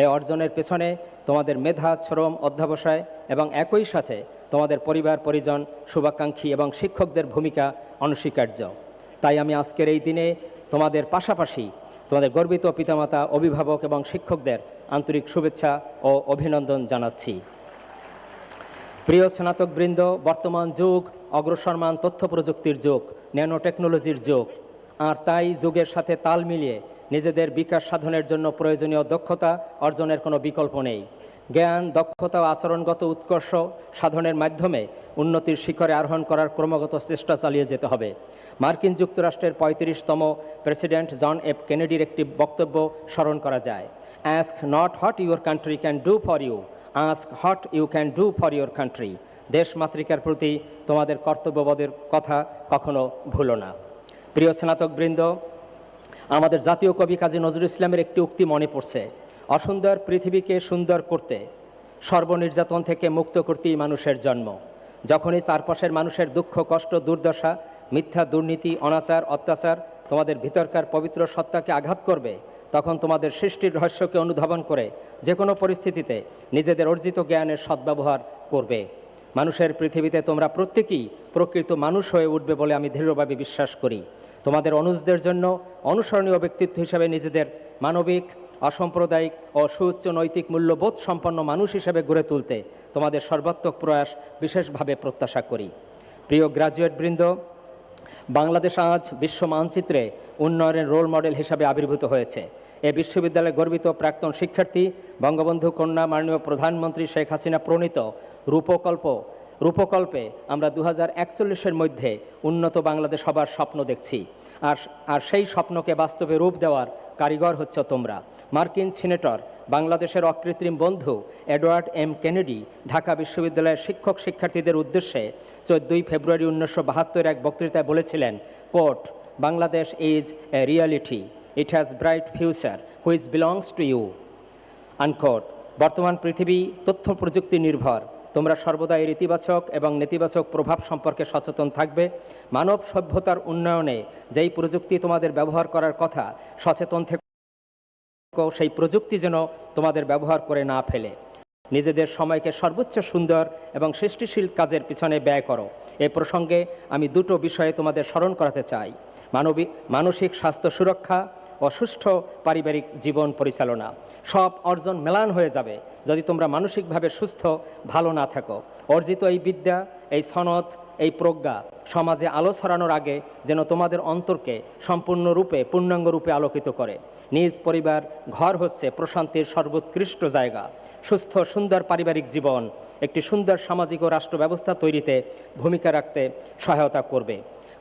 এই অর্জনের পেছনে তোমাদের মেধা, শ্রম, অধ্যবসায় এবং একই সাথে তোমাদের পরিবার পরিজন, শুভাকাঙ্ক্ষী এবং শিক্ষকদের ভূমিকা অনস্বীকার্য। তাই আমি আজকের এই দিনে তোমাদের পাশাপাশি তোমাদের গর্বিত পিতামাতা, অভিভাবক এবং শিক্ষকদের আন্তরিক শুভেচ্ছা ও অভিনন্দন জানাচ্ছি। প্রিয় স্নাতকবৃন্দ, বর্তমান যুগ অগ্রসরমান তথ্য প্রযুক্তির যুগ, ন্যানো টেকনোলজির যুগ। আর তাই যুগের সাথে তাল মিলিয়ে নিজেদের বিকাশ সাধনের জন্য প্রয়োজনীয় দক্ষতা অর্জনের কোনো বিকল্প নেই। জ্ঞান, দক্ষতা ও আচরণগত উৎকর্ষ সাধনের মাধ্যমে উন্নতির শিখরে আরোহণ করার ক্রমাগত চেষ্টা চালিয়ে যেতে হবে। মার্কিন যুক্তরাষ্ট্রের 35তম প্রেসিডেন্ট জন এফ কেনেডির একটি বক্তব্য স্মরণ করা যায়, ask not what your country can do for you, ask what you can do for your country. দেশ মাতৃকার প্রতি তোমাদের কর্তব্যবোধের কথা কখনো ভুলো না। প্রিয় স্নাতকবৃন্দ, আমাদের জাতীয় কবি কাজী নজরুল ইসলামের একটি উক্তি মনে পড়ছে, অসুন্দর পৃথিবীকে সুন্দর করতে, সর্বনির্যাতন থেকে মুক্ত করতেই মানুষের জন্ম। যখনই চারপাশের মানুষের দুঃখ, কষ্ট, দুর্দশা, মিথ্যা, দুর্নীতি, অনাচার, অত্যাচার তোমাদের ভিতরকার পবিত্র সত্তাকে আঘাত করবে, তখন তোমাদের সৃষ্টির রহস্যকে অনুধাবন করে যে কোনো পরিস্থিতিতে নিজেদের অর্জিত জ্ঞানের সদ্ব্যবহার করবে। মানুষের পৃথিবীতে তোমরা প্রত্যেকেই প্রকৃত মানুষ হয়ে উঠবে বলে আমি দৃঢ়ভাবে বিশ্বাস করি। তোমাদের অনুজদের জন্য অনুসরণীয় ব্যক্তিত্ব হিসেবে নিজেদের মানবিক, অসাম্প্রদায়িক ও সুউচ্চ নৈতিক মূল্যবোধ সম্পন্ন মানুষ হিসেবে গড়ে তুলতে তোমাদের সর্বাত্মক প্রয়াস বিশেষভাবে প্রত্যাশা করি। প্রিয় গ্র্যাজুয়েটবৃন্দ, বাংলাদেশ আজ বিশ্ব মানচিত্রে উন্নয়নের রোল মডেল হিসাবে আবির্ভূত হয়েছে। এ বিশ্ববিদ্যালয়ের গর্বিত প্রাক্তন শিক্ষার্থী, বঙ্গবন্ধু কন্যা মাননীয় প্রধানমন্ত্রী শেখ হাসিনা প্রণীত রূপকল্পে আমরা 2041-এর মধ্যে উন্নত বাংলাদেশ হবার স্বপ্ন দেখছি। আর সেই স্বপ্নকে বাস্তবে রূপ দেওয়ার কারিগর হচ্ছে তোমরা। মার্কিন সিনেটর, বাংলাদেশের অকৃত্রিম বন্ধু এডওয়ার্ড এম কেনেডি ঢাকা বিশ্ববিদ্যালয়ের শিক্ষক শিক্ষার্থীদের উদ্দেশ্যে 14 ফেব্রুয়ারি 1972 এক বক্তৃতায় বলেছিলেন, quote, Bangladesh is a reality, it has bright future which belongs to you, unquote. বর্তমান পৃথিবী তথ্য প্রযুক্তি নির্ভর। তোমরা সর্বদা এর ইতিবাচক এবং নেতিবাচক প্রভাব সম্পর্কে সচেতন থাকবে। মানব সভ্যতার উন্নয়নে যেই প্রযুক্তি তোমাদের ব্যবহার করার কথা, সচেতন থেকে সেই প্রযুক্তি যেন তোমাদের ব্যবহার করে না ফেলে। নিজেদের সময়কে সর্বোচ্চ সুন্দর এবং সৃষ্টিশীল কাজের পিছনে ব্যয় করো। এ প্রসঙ্গে আমি দুটো বিষয়ে তোমাদের স্মরণ করাতে চাই: মানসিক স্বাস্থ্য সুরক্ষা ও সুষ্ঠু পারিবারিক জীবন পরিচালনা। সব অর্জন ম্লান হয়ে যাবে যদি তোমরা মানসিকভাবে সুস্থ, ভালো না থাকো। অর্জিত এই বিদ্যা, এই সনদ, এই প্রজ্ঞা সমাজে আলো ছড়ানোর আগে যেন তোমাদের অন্তরকে সম্পূর্ণরূপে, পূর্ণাঙ্গরূপে আলোকিত করে। নিজ পরিবার, ঘর হচ্ছে প্রশান্তির সর্বোৎকৃষ্ট জায়গা। সুস্থ, সুন্দর পারিবারিক জীবন একটি সুন্দর সামাজিক ও রাষ্ট্র ব্যবস্থা তৈরিতে ভূমিকা রাখতে সহায়তা করবে।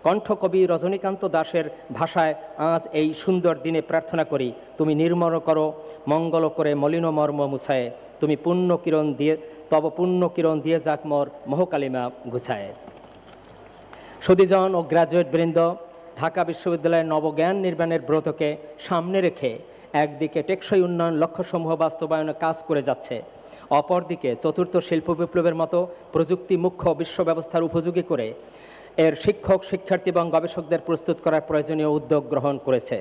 কণ্ঠকবি রজনীকান্ত দাশের ভাষায় আজ এই সুন্দর দিনে প্রার্থনা করি, তুমি নির্মল করো, মঙ্গল করে মলিন মর্ম মুছায়, তুমি পুণ্য কিরণ দিয়ে যাক মোর মোহকালিমা গুছায়। সুধীজন ও গ্র্যাজুয়েটবৃন্দ, ঢাকা বিশ্ববিদ্যালয়ের নবজ্ঞান নির্মাণের ব্রতকে সামনে রেখে একদিকে টেকসই উন্নয়ন লক্ষ্যসমূহ বাস্তবায়নে কাজ করে যাচ্ছে, অপরদিকে চতুর্থ শিল্প বিপ্লবের মতো প্রযুক্তি মুখ্য বিশ্ব ব্যবস্থার উপযোগী করে এর শিক্ষক, শিক্ষার্থী এবং গবেষকদের প্রস্তুত করার প্রয়োজনীয় উদ্যোগ গ্রহণ করেছে।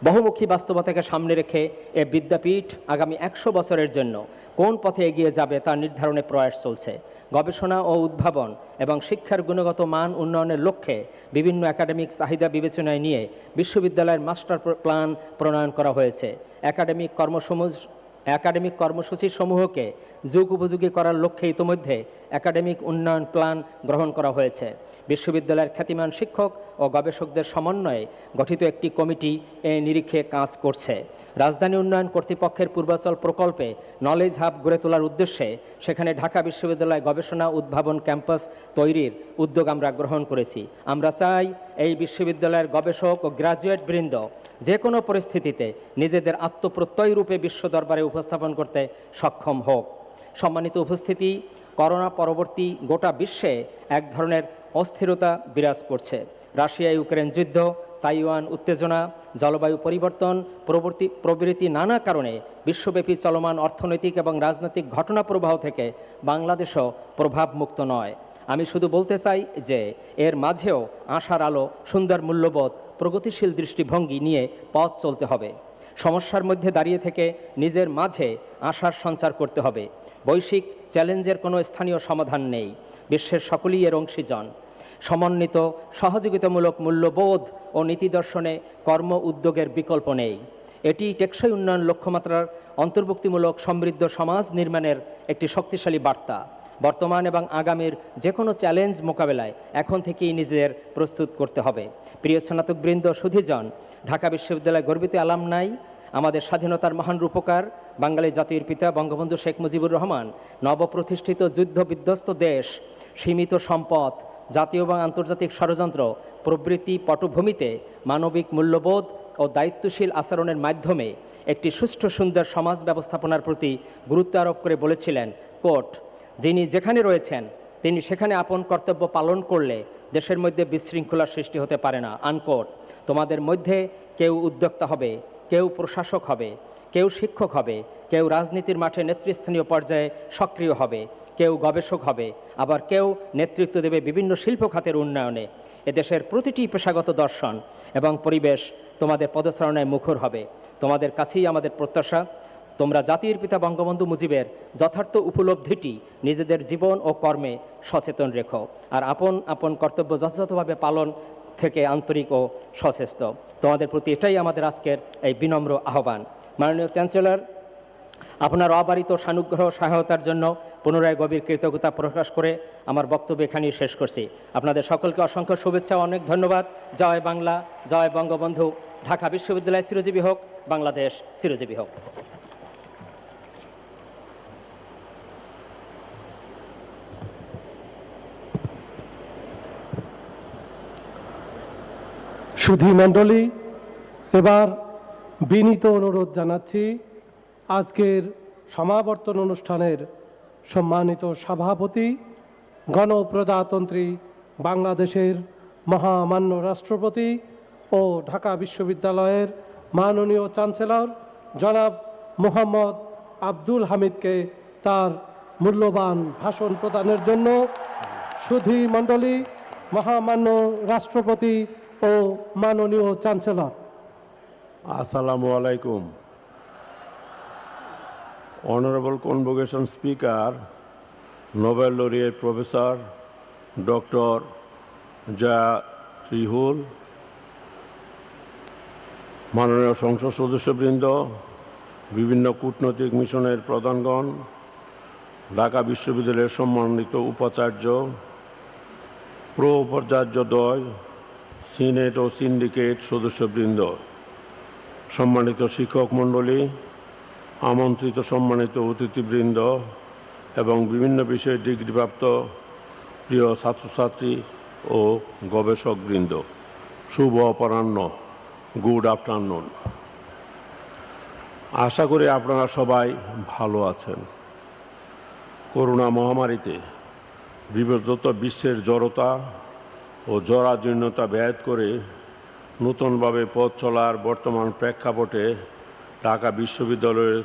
বহুমুখী বাস্তবতাকে সামনে রেখে এ বিদ্যাপীঠ আগামী 100 বছরের জন্য কোন পথে এগিয়ে যাবে তা নির্ধারণে প্রয়াস চলছে। গবেষণা ও উদ্ভাবন এবং শিক্ষার গুণগত মান উন্নয়নের লক্ষ্যে বিভিন্ন একাডেমিক চাহিদা বিবেচনায় নিয়ে বিশ্ববিদ্যালয়ের মাস্টার প্ল্যান প্রণয়ন করা হয়েছে। একাডেমিক কর্মসূচি সমূহকে যুগ উপযোগী করার লক্ষ্যে ইতোমধ্যে একাডেমিক উন্নয়ন প্ল্যান গ্রহণ করা হয়েছে। বিশ্ববিদ্যালয়ের খ্যাতিমান শিক্ষক ও গবেষকদের সমন্বয়ে গঠিত একটি কমিটি এ নিরীক্ষে কাজ করছে। রাজধানী উন্নয়ন কর্তৃপক্ষের পূর্বাচল প্রকল্পে নলেজ হাব গড়ে তোলার উদ্দেশ্যে সেখানে ঢাকা বিশ্ববিদ্যালয় গবেষণা উদ্ভাবন ক্যাম্পাস তৈরির উদ্যোগ আমরা গ্রহণ করেছি। আমরা চাই এই বিশ্ববিদ্যালয়ের গবেষক ও গ্র্যাজুয়েটবৃন্দ যে কোনো পরিস্থিতিতে নিজেদের আত্মপ্রত্যয় রূপে বিশ্ব দরবারে উপস্থাপন করতে সক্ষম হোক। সম্মানিত উপস্থিতি, করোনা পরবর্তী গোটা বিশ্বে এক ধরনের অস্থিরতা বিরাজ করছে। রাশিয়া ইউক্রেন যুদ্ধ, তাইওয়ান উত্তেজনা, জলবায়ু পরিবর্তন প্রভৃতি নানা কারণে বিশ্বব্যাপী চলমান অর্থনৈতিক এবং রাজনৈতিক ঘটনা প্রবাহ থেকে বাংলাদেশও প্রভাবমুক্ত নয়। আমি শুধু বলতে চাই যে এর মাঝেও আশার আলো, সুন্দর মূল্যবোধ, প্রগতিশীল দৃষ্টিভঙ্গি নিয়ে পথ চলতে হবে। সমস্যার মধ্যে দাঁড়িয়ে থেকে নিজের মাঝে আশার সঞ্চার করতে হবে। বৈশ্বিক চ্যালেঞ্জের কোনো স্থানীয় সমাধান নেই, বিশ্বের সকলেই এর অংশীজন। সমন্বিত সহযোগিতামূলক মূল্যবোধ ও নীতি দর্শনে কর্ম উদ্যোগের বিকল্প নেই। এটি টেকসই উন্নয়ন লক্ষ্যমাত্রার অন্তর্ভুক্তিমূলক সমৃদ্ধ সমাজ নির্মাণের একটি শক্তিশালী বার্তা। বর্তমান এবং আগামীর যে কোনো চ্যালেঞ্জ মোকাবেলায় এখন থেকেই নিজেদের প্রস্তুত করতে হবে। প্রিয় স্নাতকবৃন্দ, সুধীজন, ঢাকা বিশ্ববিদ্যালয় গর্বিত অ্যালামনাই, আমাদের স্বাধীনতার মহান রূপকার বাঙালি জাতির পিতা বঙ্গবন্ধু শেখ মুজিবুর রহমান নবপ্রতিষ্ঠিত যুদ্ধ বিধ্বস্ত দেশ, সীমিত সম্পদ, জাতীয় এবং আন্তর্জাতিক ষড়যন্ত্র প্রবৃত্তি পটভূমিতে মানবিক মূল্যবোধ ও দায়িত্বশীল আচরণের মাধ্যমে একটি সুষ্ঠু সুন্দর সমাজ ব্যবস্থাপনার প্রতি গুরুত্ব আরোপ করে বলেছিলেন, কোট, যিনি যেখানে রয়েছেন তিনি সেখানে আপন কর্তব্য পালন করলে দেশের মধ্যে বিশৃঙ্খলার সৃষ্টি হতে পারে না, আনকোট। তোমাদের মধ্যে কেউ উদ্যোক্তা হবে, কেউ প্রশাসক হবে, কেউ শিক্ষক হবে, কেউ রাজনীতির মাঠে নেতৃস্থানীয় পর্যায়ে সক্রিয় হবে, কেউ গবেষক হবে, আবার কেউ নেতৃত্ব দেবে বিভিন্ন শিল্প খাতের উন্নয়নে। এদেশের প্রতিটি পেশাগত দর্শন এবং পরিবেশ তোমাদের পদচারণায় মুখর হবে। তোমাদের কাছেই আমাদের প্রত্যাশা, তোমরা জাতির পিতা বঙ্গবন্ধু মুজিবের যথার্থ উপলব্ধিটি নিজেদের জীবন ও কর্মে সচেতন রেখো, আর আপন আপন কর্তব্য যথাযথভাবে পালন থেকে আন্তরিক ও সচেষ্ট। তোমাদের প্রতি এটাই আমাদের আজকের এই বিনম্র আহ্বান। মাননীয় চ্যান্সেলর, আপনার অবারিত সানুগ্রহ সহায়তার জন্য পুনরায় গভীর কৃতজ্ঞতা প্রকাশ করে আমার বক্তব্য এখানেই শেষ করছি। আপনাদের সকলকে অসংখ্য শুভেচ্ছা, অনেক ধন্যবাদ। জয় বাংলা, জয় বঙ্গবন্ধু। ঢাকা বিশ্ববিদ্যালয় চিরজীবী হোক, বাংলাদেশ চিরজীবী হোক।
সুধী মণ্ডলী, এবার বিনীত অনুরোধ জানাচ্ছি আজকের সমাবর্তন অনুষ্ঠানের সম্মানিত সভাপতি, গণপ্রজাতন্ত্রী বাংলাদেশের মহামান্য রাষ্ট্রপতি ও ঢাকা বিশ্ববিদ্যালয়ের মাননীয় চ্যান্সেলর জনাব মোহাম্মদ আব্দুল হামিদকে তার মূল্যবান ভাষণ প্রদানের জন্য। সুধী মণ্ডলী, মহামান্য রাষ্ট্রপতি ও মাননীয় চ্যান্সেলর।
আসসালামু আলাইকুম। Honorable Convocation Speaker, Nobel Laureate Professor Dr. Trihul, মাননীয় সংসদ সদস্যবৃন্দ, বিভিন্ন কূটনৈতিক মিশনের প্রধানগণ, ঢাকা বিশ্ববিদ্যালয়ের সম্মানিত উপাচার্য, উপাচার্যদ্বয়, সিনেট ও সিন্ডিকেট সদস্যবৃন্দ, সম্মানিত শিক্ষক মণ্ডলী, আমন্ত্রিত সম্মানিত অতিথিবৃন্দ এবং বিভিন্ন বিষয়ে ডিগ্রিপ্রাপ্ত প্রিয় ছাত্রছাত্রী ও গবেষকবৃন্দ, শুভ অপরাহ্ন, গুড আফটারনুন। আশা করি আপনারা সবাই ভালো আছেন। করোনা মহামারীতে বিপর্যস্ত বিশ্বের জড়তা ও জরাজীর্ণতা ভেদ করে নতুনভাবে পথ চলার বর্তমান প্রেক্ষাপটে ঢাকা বিশ্ববিদ্যালয়ের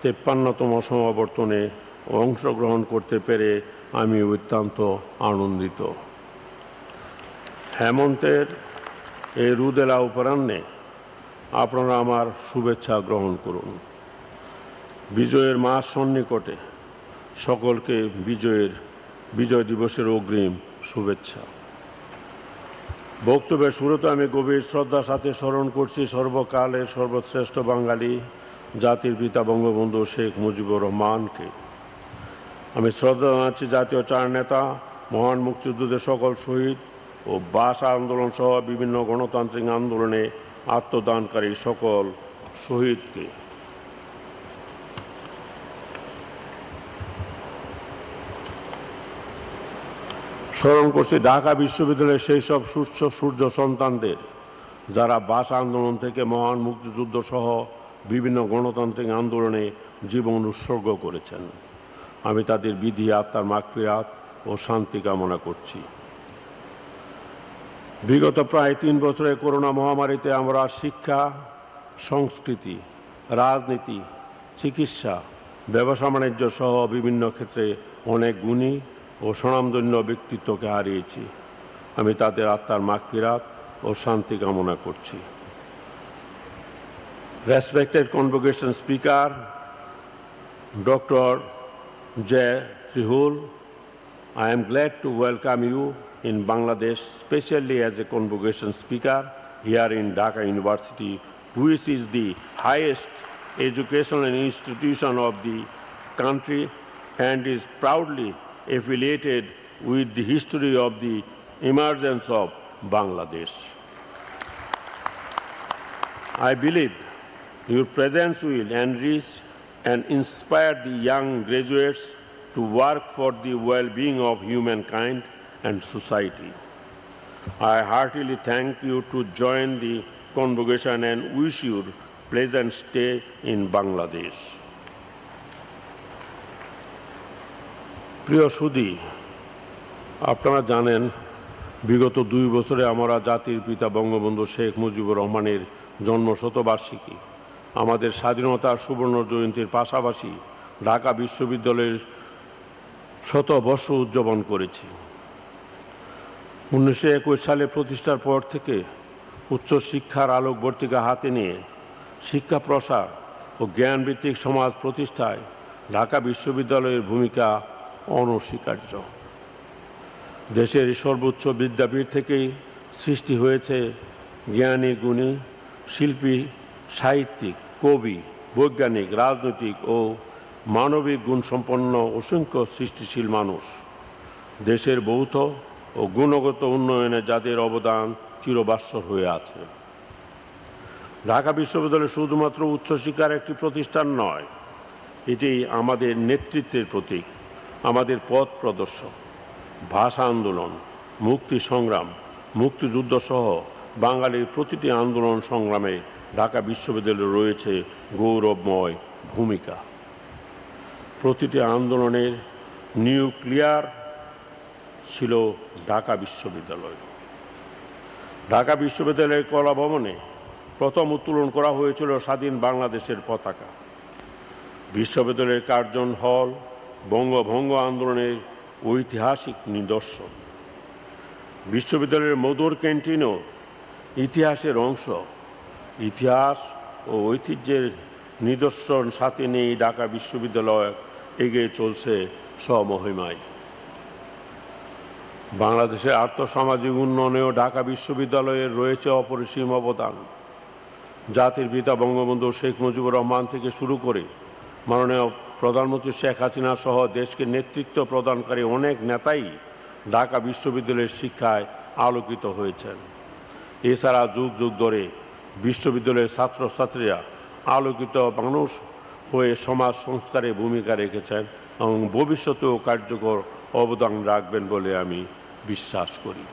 53তম সমাবর্তনে অংশগ্রহণ করতে পেরে আমি অত্যন্ত আনন্দিত। হেমন্তের এই রুদেলা অপরাহ্নে আপনারা আমার শুভেচ্ছা গ্রহণ করুন। বিজয়ের মাস সন্নিকটে সকলকে বিজয় দিবসের অগ্রিম শুভেচ্ছা। বক্তব্যের শুরুতে আমি গভীর শ্রদ্ধার সাথে স্মরণ করছি সর্বকালের সর্বশ্রেষ্ঠ বাঙালি, জাতির পিতা বঙ্গবন্ধু শেখ মুজিবুর রহমানকে। আমি শ্রদ্ধা জানাচ্ছি জাতীয় চার নেতা, মহান মুক্তিযুদ্ধের সকল শহীদ ও ভাষা আন্দোলন সহ বিভিন্ন গণতান্ত্রিক আন্দোলনে আত্মদানকারী সকল শহীদকে। স্মরণ করছি ঢাকা বিশ্ববিদ্যালয়ের সেই সব সূর্য সন্তানদের যারা ভাষা আন্দোলন থেকে মহান মুক্তিযুদ্ধ সহ বিভিন্ন গণতান্ত্রিক আন্দোলনে জীবন উৎসর্গ করেছেন। আমি তাদের বিধি আত্মার মাগফিরাত ও শান্তি কামনা করছি। বিগত প্রায় 3 বছরের করোনা মহামারীতে আমরা শিক্ষা, সংস্কৃতি, রাজনীতি, চিকিৎসা, ব্যবসা বাণিজ্য সহ বিভিন্ন ক্ষেত্রে অনেক গুণী ও স্বনামধন্য ব্যক্তিত্বকে হারিয়েছি। আমি তাদের আত্মার মাগফিরাত ও শান্তি কামনা করছি। Respected Convocation Speaker, Dr. Trihul, I am glad to welcome you in Bangladesh, especially as a Convocation Speaker here in Dhaka University, which is the highest educational institution of the country and is proudly affiliated with the history of the emergence of Bangladesh. I believe your presence will enrich and inspire the young graduates to work for the well-being of humankind and society. I heartily thank you to join the convocation and wish you pleasant stay in Bangladesh. প্রিয় সুধী, আপনারা জানেন বিগত 2 বছরে আমরা জাতির পিতা বঙ্গবন্ধু শেখ মুজিবুর রহমানের জন্মশতবার্ষিকী আমাদের স্বাধীনতার সুবর্ণ জয়ন্তীর পাশাপাশি ঢাকা বিশ্ববিদ্যালয়ের শতবর্ষ উদযাপন করেছি। 1921 সালে প্রতিষ্ঠার পর থেকে উচ্চশিক্ষার আলোকবর্তিকা হাতে নিয়ে শিক্ষা প্রসার ও জ্ঞানভিত্তিক সমাজ প্রতিষ্ঠায় ঢাকা বিশ্ববিদ্যালয়ের ভূমিকা অনস্বীকার্য। দেশের সর্বোচ্চ বিদ্যাপীঠ থেকেই সৃষ্টি হয়েছে জ্ঞানী, গুণী, শিল্পী, সাহিত্যিক, কবি, বৈজ্ঞানিক, রাজনৈতিক ও মানবিক গুণসম্পন্ন অসংখ্য সৃষ্টিশীল মানুষ। দেশের ভৌত ও গুণগত উন্নয়নে যাদের অবদান চিরবাস্বর হয়ে আছে। ঢাকা বিশ্ববিদ্যালয় শুধুমাত্র উচ্চশিক্ষার একটি প্রতিষ্ঠান নয়, এটি আমাদের নেতৃত্বের প্রতীক, আমাদের পথ প্রদর্শক। ভাষা আন্দোলন, মুক্তি সংগ্রাম, মুক্তিযুদ্ধ সহ বাঙালির প্রতিটি আন্দোলন সংগ্রামে ঢাকা বিশ্ববিদ্যালয়ে রয়েছে গৌরবময় ভূমিকা। প্রতিটি আন্দোলনের নিউক্লিয়ার ছিল ঢাকা বিশ্ববিদ্যালয়। ঢাকা বিশ্ববিদ্যালয়ের কলা ভবনে প্রথম উত্তোলন করা হয়েছিল স্বাধীন বাংলাদেশের পতাকা। বিশ্ববিদ্যালয়ের কার্জন হল বঙ্গভঙ্গ আন্দোলনের ঐতিহাসিক নিদর্শন। বিশ্ববিদ্যালয়ের মধুর ক্যান্টিনও ইতিহাসের অংশ। ইতিহাস ও ঐতিহ্যের নিদর্শন সাথে নিয়ে ঢাকা বিশ্ববিদ্যালয় এগিয়ে চলছে স্বমহিমায়। বাংলাদেশের আর্থসামাজিক উন্নয়নেও ঢাকা বিশ্ববিদ্যালয়ের রয়েছে অপরিসীম অবদান। জাতির পিতা বঙ্গবন্ধু শেখ মুজিবুর রহমান থেকে শুরু করে মাননীয় প্রধানমন্ত্রী শেখ হাসিনা সহ দেশকে নেতৃত্ব প্রদানকারী অনেক নেতাই ঢাকা বিশ্ববিদ্যালয়ের শিক্ষায় আলোকিত হয়েছেন। এছাড়া যুগ যুগ ধরে বিশ্ববিদ্যালয়ের ছাত্রছাত্রীরা আলোকিত মানুষ হয়ে সমাজ সংস্কারে ভূমিকা রেখেছেন এবং ভবিষ্যতেও কার্যকর অবদান রাখবেন বলে আমি বিশ্বাস করি।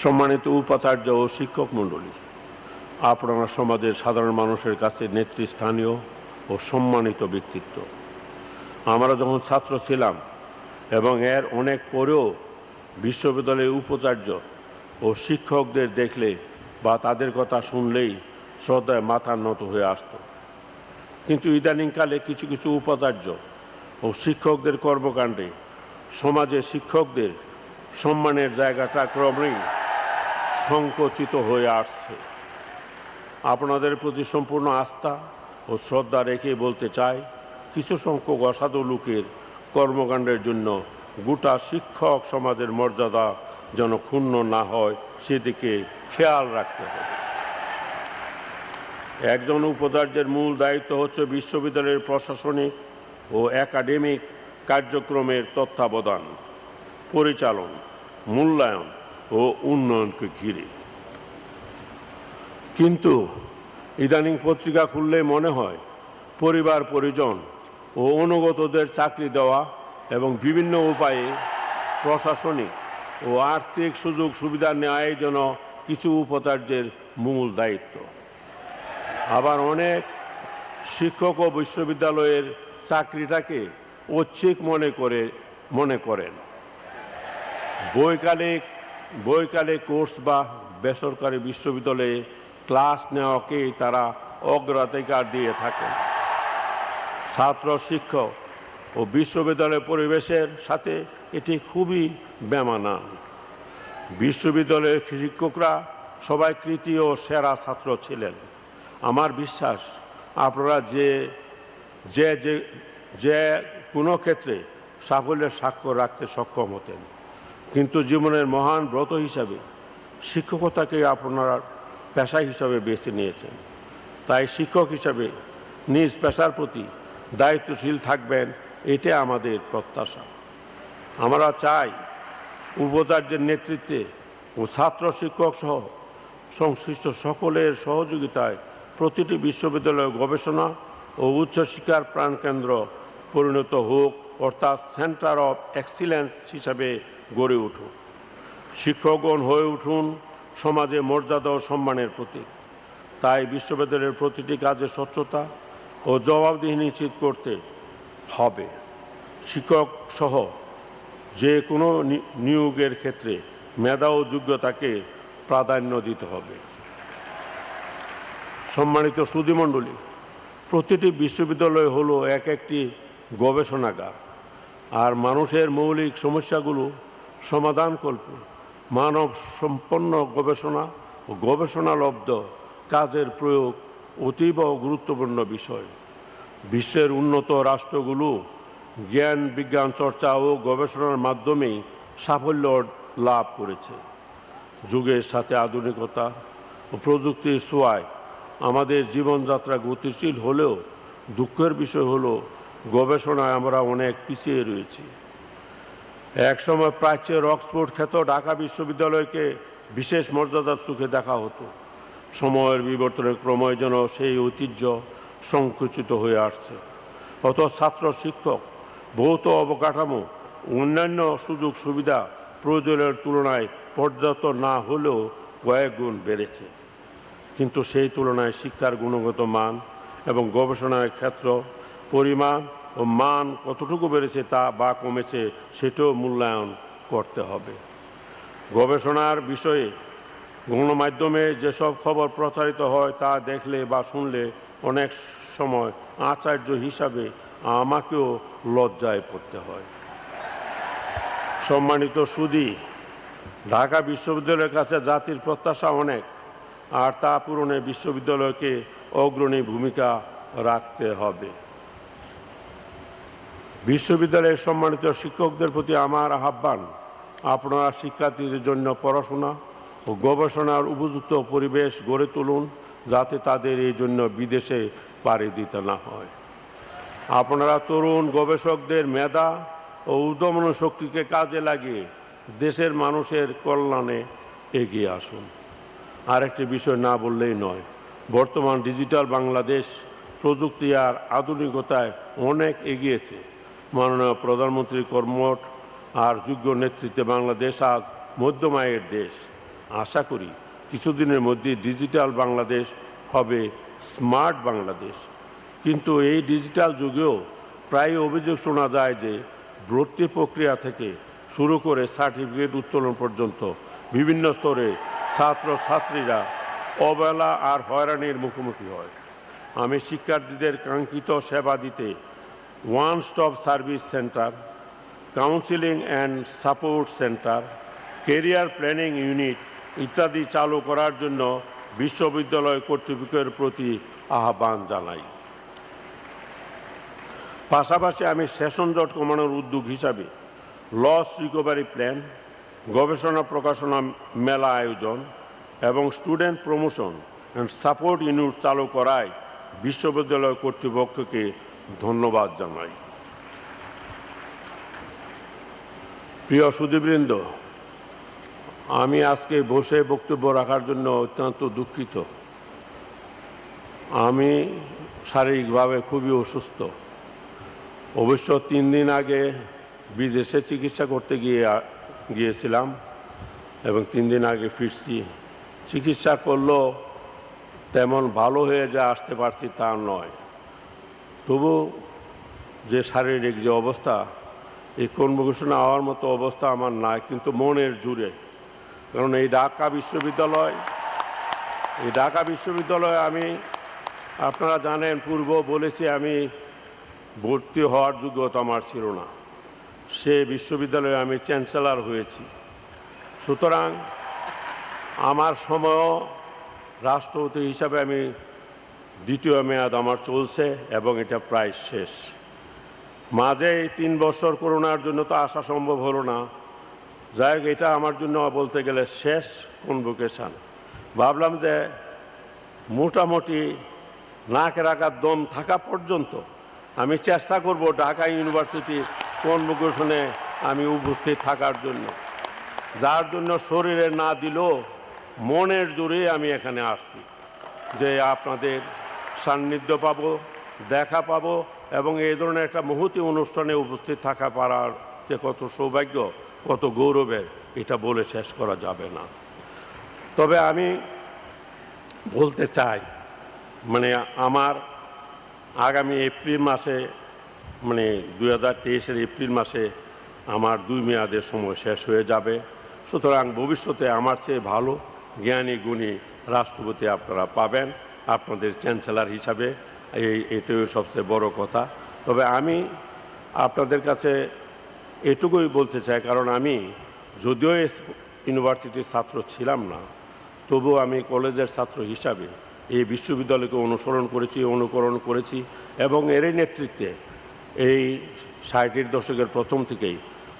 সম্মানিত উপাচার্য ও শিক্ষক মণ্ডলী, আপনারা সমাজের সাধারণ মানুষের কাছে নেতৃস্থানীয় ও সম্মানিত ব্যক্তিত্ব। আমরা যখন ছাত্র ছিলাম এবং এর অনেক পরেও বিশ্ববিদ্যালয়ের উপাচার্য ও শিক্ষকদের দেখলে বা তাদের কথা শুনলেই শ্রদ্ধায় মাথা নত হয়ে আসত। কিন্তু ইদানিংকালে কিছু কিছু উপাচার্য ও শিক্ষকদের কর্মকাণ্ডে সমাজে শিক্ষকদের সম্মানের জায়গাটা ক্রমেই সংকুচিত হয়ে আসছে। আপনাদের প্রতি সম্পূর্ণ আস্থা ও শ্রদ্ধা রেখে বলতে চাই, কিছু সংখ্যক অসাধু লোকের কর্মকাণ্ডের জন্য গোটা শিক্ষক সমাজের মর্যাদা যেন ক্ষুণ্ণ না হয় সেদিকে খেয়াল রাখতে হবে। একজন উপাচার্যের মূল দায়িত্ব হচ্ছে বিশ্ববিদ্যালয়ের প্রশাসনিক ও একাডেমিক কার্যক্রমের তত্ত্বাবধান, পরিচালন, মূল্যায়ন ও উন্নয়নকে ঘিরে। কিন্তু ইদানিং পত্রিকা খুললে মনে হয় পরিবার পরিজন ও অনুগতদের চাকরি দেওয়া এবং বিভিন্ন উপায়ে প্রশাসনিক ও আর্থিক সুযোগ সুবিধা নেওয়াই যেন কিছু উপাচার্যের মূল দায়িত্ব। আবার অনেক শিক্ষক ও বিশ্ববিদ্যালয়ের চাকরিটাকে ঐচ্ছিক মনে করেন। বৈকালিক কোর্স বা বেসরকারি বিশ্ববিদ্যালয়ে ক্লাস নেওয়াকেই তারা অগ্রাধিকার দিয়ে থাকেন। ছাত্র, শিক্ষক ও বিশ্ববিদ্যালয় পরিবেশের সাথে এটি খুবই বেমানান। বিশ্ববিদ্যালয়ের শিক্ষকরা সবাই কৃতি ও সেরা ছাত্র ছিলেন। আমার বিশ্বাস আপনারা যে কোনো ক্ষেত্রে সাফল্যের স্বাক্ষর রাখতে সক্ষম হতেন, কিন্তু জীবনের মহান ব্রত হিসাবে শিক্ষকতাকে আপনারা পেশা হিসাবে বেছে নিয়েছেন। তাই শিক্ষক হিসাবে নিজ পেশার প্রতি দায়িত্বশীল থাকবেন, এটা আমাদের প্রত্যাশা। আমরা চাই উপাচার্যের নেতৃত্বে ও ছাত্র শিক্ষক সহ সংশ্লিষ্ট সকলের সহযোগিতায় প্রতিটি বিশ্ববিদ্যালয় গবেষণা ও উচ্চশিক্ষার প্রাণকেন্দ্র পরিণত হোক, অর্থাৎ সেন্টার অফ এক্সিলেন্স হিসাবে গড়ে উঠুন। শিক্ষকগণ হয়ে উঠুন সমাজে মর্যাদা ও সম্মানের প্রতীক। তাই বিশ্ববিদ্যালয়ের প্রতিটি কাজে স্বচ্ছতা ও জবাবদিহি নিশ্চিত করতে হবে। শিক্ষক সহ যে কোনো নিয়োগের ক্ষেত্রে মেধা ও যোগ্যতাকে প্রাধান্য দিতে হবে। সম্মানিত সুধীমণ্ডলী, প্রতিটি বিশ্ববিদ্যালয় হলো এক একটি গবেষণাগার, আর মানুষের মৌলিক সমস্যাগুলো সমাধানকল্পে মানব সম্পন্ন গবেষণা ও গবেষণালব্ধ কাজের প্রয়োগ অতীব গুরুত্বপূর্ণ বিষয়। বিশ্বের উন্নত রাষ্ট্রগুলো জ্ঞান বিজ্ঞান চর্চা ও গবেষণার মাধ্যমেই সাফল্য লাভ করেছে। যুগের সাথে আধুনিকতা ও প্রযুক্তির ছোঁয়ায় আমাদের জীবনযাত্রা গতিশীল হলেও দুঃখের বিষয় হলো গবেষণায় আমরা অনেক পিছিয়ে রয়েছি। একসময় প্রাচ্যের অক্সফোর্ড খ্যাত ঢাকা বিশ্ববিদ্যালয়কে বিশেষ মর্যাদার চোখে দেখা হতো। সময়ের বিবর্তনে ক্রমে যেন সেই ঐতিহ্য সংকুচিত হয়ে আসছে। অত ছাত্র শিক্ষক ভৌত অবকাঠামো অন্যান্য সুযোগ সুবিধা প্রয়োজনের তুলনায় পর্যাপ্ত না হলেও কয়েক গুণ বেড়েছে, কিন্তু সেই তুলনায় শিক্ষার গুণগত মান এবং গবেষণার ক্ষেত্র পরিমাণ ও মান কতটুকু বেড়েছে তা বা কমেছে সেটাও মূল্যায়ন করতে হবে। গবেষণার বিষয়ে গণমাধ্যমে যেসব খবর প্রচারিত হয় তা দেখলে বা শুনলে অনেক সময় আচার্য হিসাবে আমাকেও লজ্জায় পড়তে হয়। সম্মানিত সুধী, ঢাকা বিশ্ববিদ্যালয়ের কাছে জাতির প্রত্যাশা অনেক, আর তা পূরণে বিশ্ববিদ্যালয়কে অগ্রণী ভূমিকা রাখতে হবে। বিশ্ববিদ্যালয়ের সম্মানিত শিক্ষকদের প্রতি আমার আহ্বান, আপনারা শিক্ষার্থীদের জন্য পড়াশোনা ও গবেষণার উপযুক্ত পরিবেশ গড়ে তুলুন, যাতে তাদের এই জন্য বিদেশে পাড়ি দিতে না হয়। আপনারা তরুণ গবেষকদের মেধা ও উদ্যমন শক্তিকে কাজে লাগিয়ে দেশের মানুষের কল্যাণে এগিয়ে আসুন। আরেকটি বিষয় না বললেই নয়, বর্তমান ডিজিটাল বাংলাদেশ প্রযুক্তি আর আধুনিকতায় অনেক এগিয়েছে। মাননীয় প্রধানমন্ত্রীর কর্মঠ আর যোগ্য নেতৃত্বে বাংলাদেশ আজ মধ্যম আয়ের দেশ। আশা করি কিছুদিনের মধ্যে ডিজিটাল বাংলাদেশ হবে স্মার্ট বাংলাদেশ। কিন্তু এই ডিজিটাল যুগেও প্রায় অভিযোগ শোনা যায় যে ভর্তি প্রক্রিয়া থেকে শুরু করে সার্টিফিকেট উত্তোলন পর্যন্ত বিভিন্ন স্তরে ছাত্রছাত্রীরা অবহেলা আর হয়রানির মুখোমুখি হয়। আমি শিক্ষার্থীদের কাঙ্ক্ষিত সেবা দিতে one stop service centre, counselling and support centre, career planning unit ইত্যাদি চালু করার জন্য বিশ্ববিদ্যালয় কর্তৃপক্ষের প্রতি আহ্বান জানাই। পাশাপাশি আমি সেশন জট কমানোর উদ্যোগ হিসাবে লস রিকভারি প্ল্যান, গবেষণা প্রকাশনা মেলা আয়োজন এবং student promotion and support unit চালু করায় বিশ্ববিদ্যালয় কর্তৃপক্ষকে ধন্যবাদ জানাই। প্রিয় সুধীবৃন্দ, আমি আজকে বসে বক্তব্য রাখার জন্য অত্যন্ত দুঃখিত। আমি শারীরিকভাবে খুবই অসুস্থ। অবশ্য 3 দিন আগে বিদেশে চিকিৎসা করতে গিয়েছিলাম এবং 3 দিন আগে ফিরছি। চিকিৎসা করলেও তেমন ভালো হয়ে যা আসতে পারছি তা নয়। তবু যে শারীরিক যে অবস্থা, এই কনভোকেশনে হওয়ার মতো অবস্থা আমার নাই, কিন্তু মনের জুড়ে। কারণ এই ঢাকা বিশ্ববিদ্যালয়ে আমি, আপনারা জানেন, পূর্ব বলেছি আমি ভর্তি হওয়ার যোগ্যতা আমার ছিল না। সে বিশ্ববিদ্যালয়ে আমি চ্যান্সেলর হয়েছি। সুতরাং আমার সময় রাষ্ট্রপতি হিসাবে আমি দ্বিতীয় মেয়াদ আমার চলছে এবং এটা প্রায় শেষ। মাঝে এই 3 বছর করোনার জন্য তো আসা সম্ভব হলো না। যাই হোক, এটা আমার জন্য বলতে গেলে শেষ কনভোকেশন। ভাবলাম যে মোটামুটি নাকের আঘাত দম থাকা পর্যন্ত আমি চেষ্টা করব ঢাকা ইউনিভার্সিটি কনভোকেশনে আমি উপস্থিত থাকার জন্য, যার জন্য শরীরে না দিলেও মনের জোরে আমি এখানে আসছি, যে আপনাদের সান্নিধ্য পাবো, দেখা পাবো এবং এই ধরনের একটা মহতী অনুষ্ঠানে উপস্থিত থাকা পারার যে কত সৌভাগ্য, কত গৌরবের, এটা বলে শেষ করা যাবে না। তবে আমি বলতে চাই, মানে আমার আগামী এপ্রিল মাসে, মানে 2023-এর এপ্রিল মাসে আমার 2 মেয়াদের সময় শেষ হয়ে যাবে। সুতরাং ভবিষ্যতে আমার চেয়ে ভালো জ্ঞানী গুণী রাষ্ট্রপতি আপনারা পাবেন আপনাদের চ্যান্সেলর হিসাবে এটাই সবচেয়ে বড় কথা। তবে আমি আপনাদের কাছে এটুকুই বলতে চাই, কারণ আমি যদিও ইউনিভার্সিটির ছাত্র ছিলাম না, তবুও আমি কলেজের ছাত্র হিসাবে এই বিশ্ববিদ্যালয়কে অনুকরণ করেছি এবং এরই নেতৃত্বে এই 60-এর দশকের প্রথম থেকেই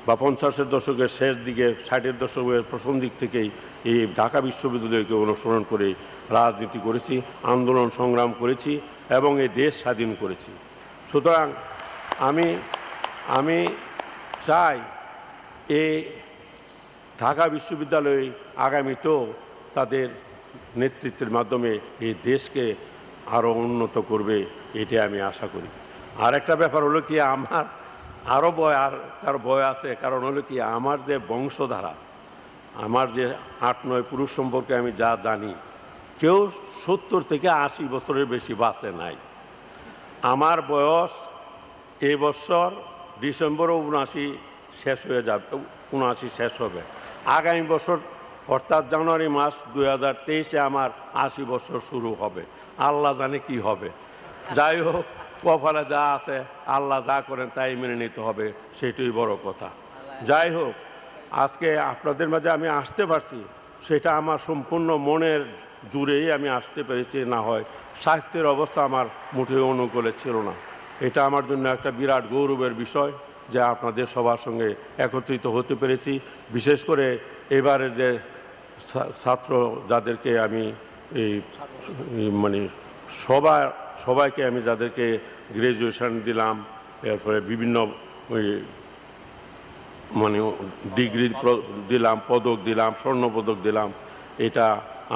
বা 50-এর দশকের শেষ দিকে 60-এর দশকের প্রথম দিক থেকেই এই ঢাকা বিশ্ববিদ্যালয়কে অনুসরণ করে রাজনীতি করেছি, আন্দোলন সংগ্রাম করেছি এবং এই দেশ স্বাধীন করেছি। সুতরাং আমি চাই এই ঢাকা বিশ্ববিদ্যালয় আগামীতেও তাদের নেতৃত্বের মাধ্যমে এই দেশকে আরও উন্নত করবে, এটা আমি আশা করি। আর একটা ব্যাপার হলো কি, আমার আরও ভয় আছে, কারণ হলো কি আমার যে বংশধারা, আমার যে 8-9 পুরুষ সম্পর্কে আমি যা জানি, কেউ 70 থেকে 80 বছরের বেশি বাঁচে নাই। আমার বয়স এই বছর ডিসেম্বরে 79 শেষ হয়ে যাবে, 79 শেষ হবে। আগামী বছর অর্থাৎ জানুয়ারি মাস 2023-এ আমার 80 বছর শুরু হবে। আল্লাহ জানে কি হবে। যাই হোক, কপালে যা আছে আল্লাহ যা করেন তাই মেনে নিতে হবে, সেটাই বড় কথা। যাই হোক, আজকে আপনাদের মাঝে আমি আসতে পারছি, সেটা আমার সম্পূর্ণ মনের জুড়েই আমি আসতে পেরেছি। না হয় স্বাস্থ্যের অবস্থা আমার মোটেও অনুকূলে ছিল না। এটা আমার জন্য একটা বিরাট গৌরবের বিষয় যে আপনাদের সবার সঙ্গে একত্রিত হতে পেরেছি। বিশেষ করে এবারে যে ছাত্র যাদেরকে আমি এই মানে সবাইকে আমি যাদেরকে গ্র্যাজুয়েশন দিলাম, এরপরে বিভিন্ন মানে ডিগ্রি দিলাম, পদক দিলাম, স্বর্ণপদক দিলাম, এটা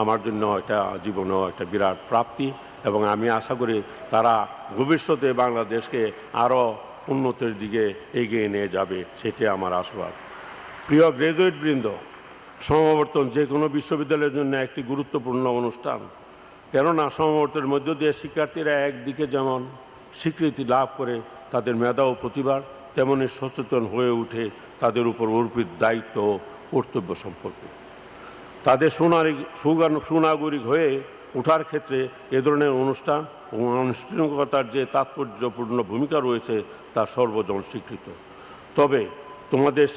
আমার জন্য একটা জীবনেও একটা বিরাট প্রাপ্তি এবং আমি আশা করি তারা ভবিষ্যতে বাংলাদেশকে আরও উন্নতির দিকে এগিয়ে নিয়ে যাবে, সেটাই আমার আশীর্বাদ। প্রিয় গ্র্যাজুয়েট বৃন্দ, সমাবর্তন যে কোনো বিশ্ববিদ্যালয়ের জন্য একটি গুরুত্বপূর্ণ অনুষ্ঠান। কেননা সমাবর্তনের মধ্য দিয়ে শিক্ষার্থীরা একদিকে যেমন স্বীকৃতি লাভ করে তাদের মেধা ও প্রতিভা, তেমনি সচেতন হয়ে উঠে তাদের উপর অর্পিত দায়িত্ব ও কর্তব্য সম্পর্কে। তাদের সুনাগরিক হয়ে ওঠার ক্ষেত্রে এ ধরনের অনুষ্ঠান ও আনুষ্ঠানিকতার যে তাৎপর্যপূর্ণ ভূমিকা রয়েছে তা সর্বজন স্বীকৃত। তবে তোমাদের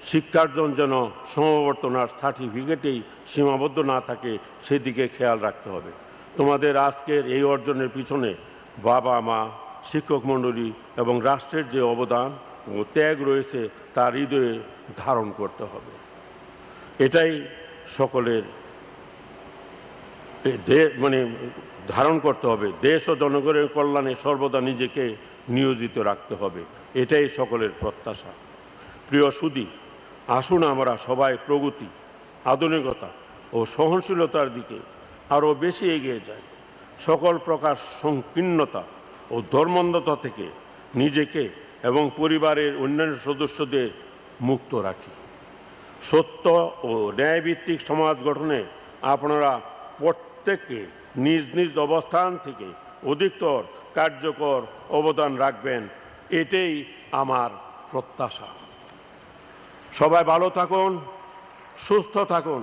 শিক্ষার্জন যেন সমাবর্তন আর সার্টিফিকেটেই সীমাবদ্ধ না থাকে, সেদিকে খেয়াল রাখতে হবে। তোমাদের আজকের এই অর্জনের পিছনে বাবা মা, শিক্ষক মণ্ডলী এবং রাষ্ট্রের যে অবদান ও ত্যাগ রয়েছে তা হৃদয়ে ধারণ করতে হবে। এটাই সকলের ধারণ করতে হবে। দেশ ও জনগণের কল্যাণে সর্বদা নিজেকে নিয়োজিত রাখতে হবে, এটাই সকলের প্রত্যাশা। প্রিয় সুধী, আসুন আমরা সবাই প্রগতি, আধুনিকতা ও সহনশীলতার দিকে আরও বেশি এগিয়ে যাই। সকল প্রকার সংকীর্ণতা ও ধর্মান্ধতা থেকে নিজেকে এবং পরিবারের অন্যান্য সদস্যদের মুক্ত রাখি। সত্য ও ন্যায়ভিত্তিক সমাজ গঠনে আপনারা প্রত্যেককে নিজ নিজ অবস্থান থেকে অধিকতর কার্যকর অবদান রাখবেন, এটাই আমার প্রত্যাশা। সবাই ভালো থাকুন, সুস্থ থাকুন,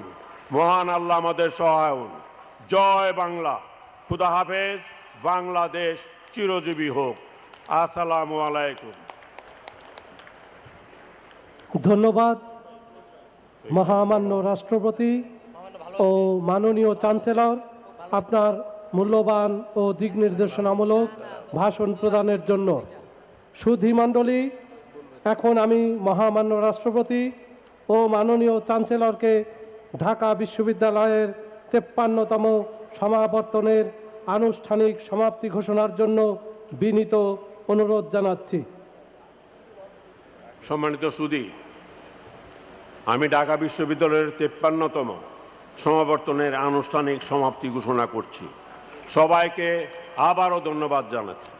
মহান আল্লাহ আমাদের সহায় হন। জয় বাংলা, খুদা হাফেজ, বাংলাদেশ চিরজীবী হোক। আসসালামু আলাইকুম।
ধন্যবাদ মহামান্য রাষ্ট্রপতি ও মাননীয় চ্যান্সেলর, আপনার মূল্যবান ও দিক নির্দেশনামূলক ভাষণ প্রদানের জন্য। সুধী মণ্ডলী, এখন আমি মহামান্য রাষ্ট্রপতি ও মাননীয় চ্যান্সেলরকে ঢাকা বিশ্ববিদ্যালয়ের 53তম সমাবর্তনের আনুষ্ঠানিক সমাপ্তি ঘোষণার জন্য বিনীত অনুরোধ জানাচ্ছি।
সম্মানিত সুধী, আমি ঢাকা বিশ্ববিদ্যালয়ের 53তম সমাবর্তনের আনুষ্ঠানিক সমাপ্তি ঘোষণা করছি। সবাইকে আবারও ধন্যবাদ জানাচ্ছি।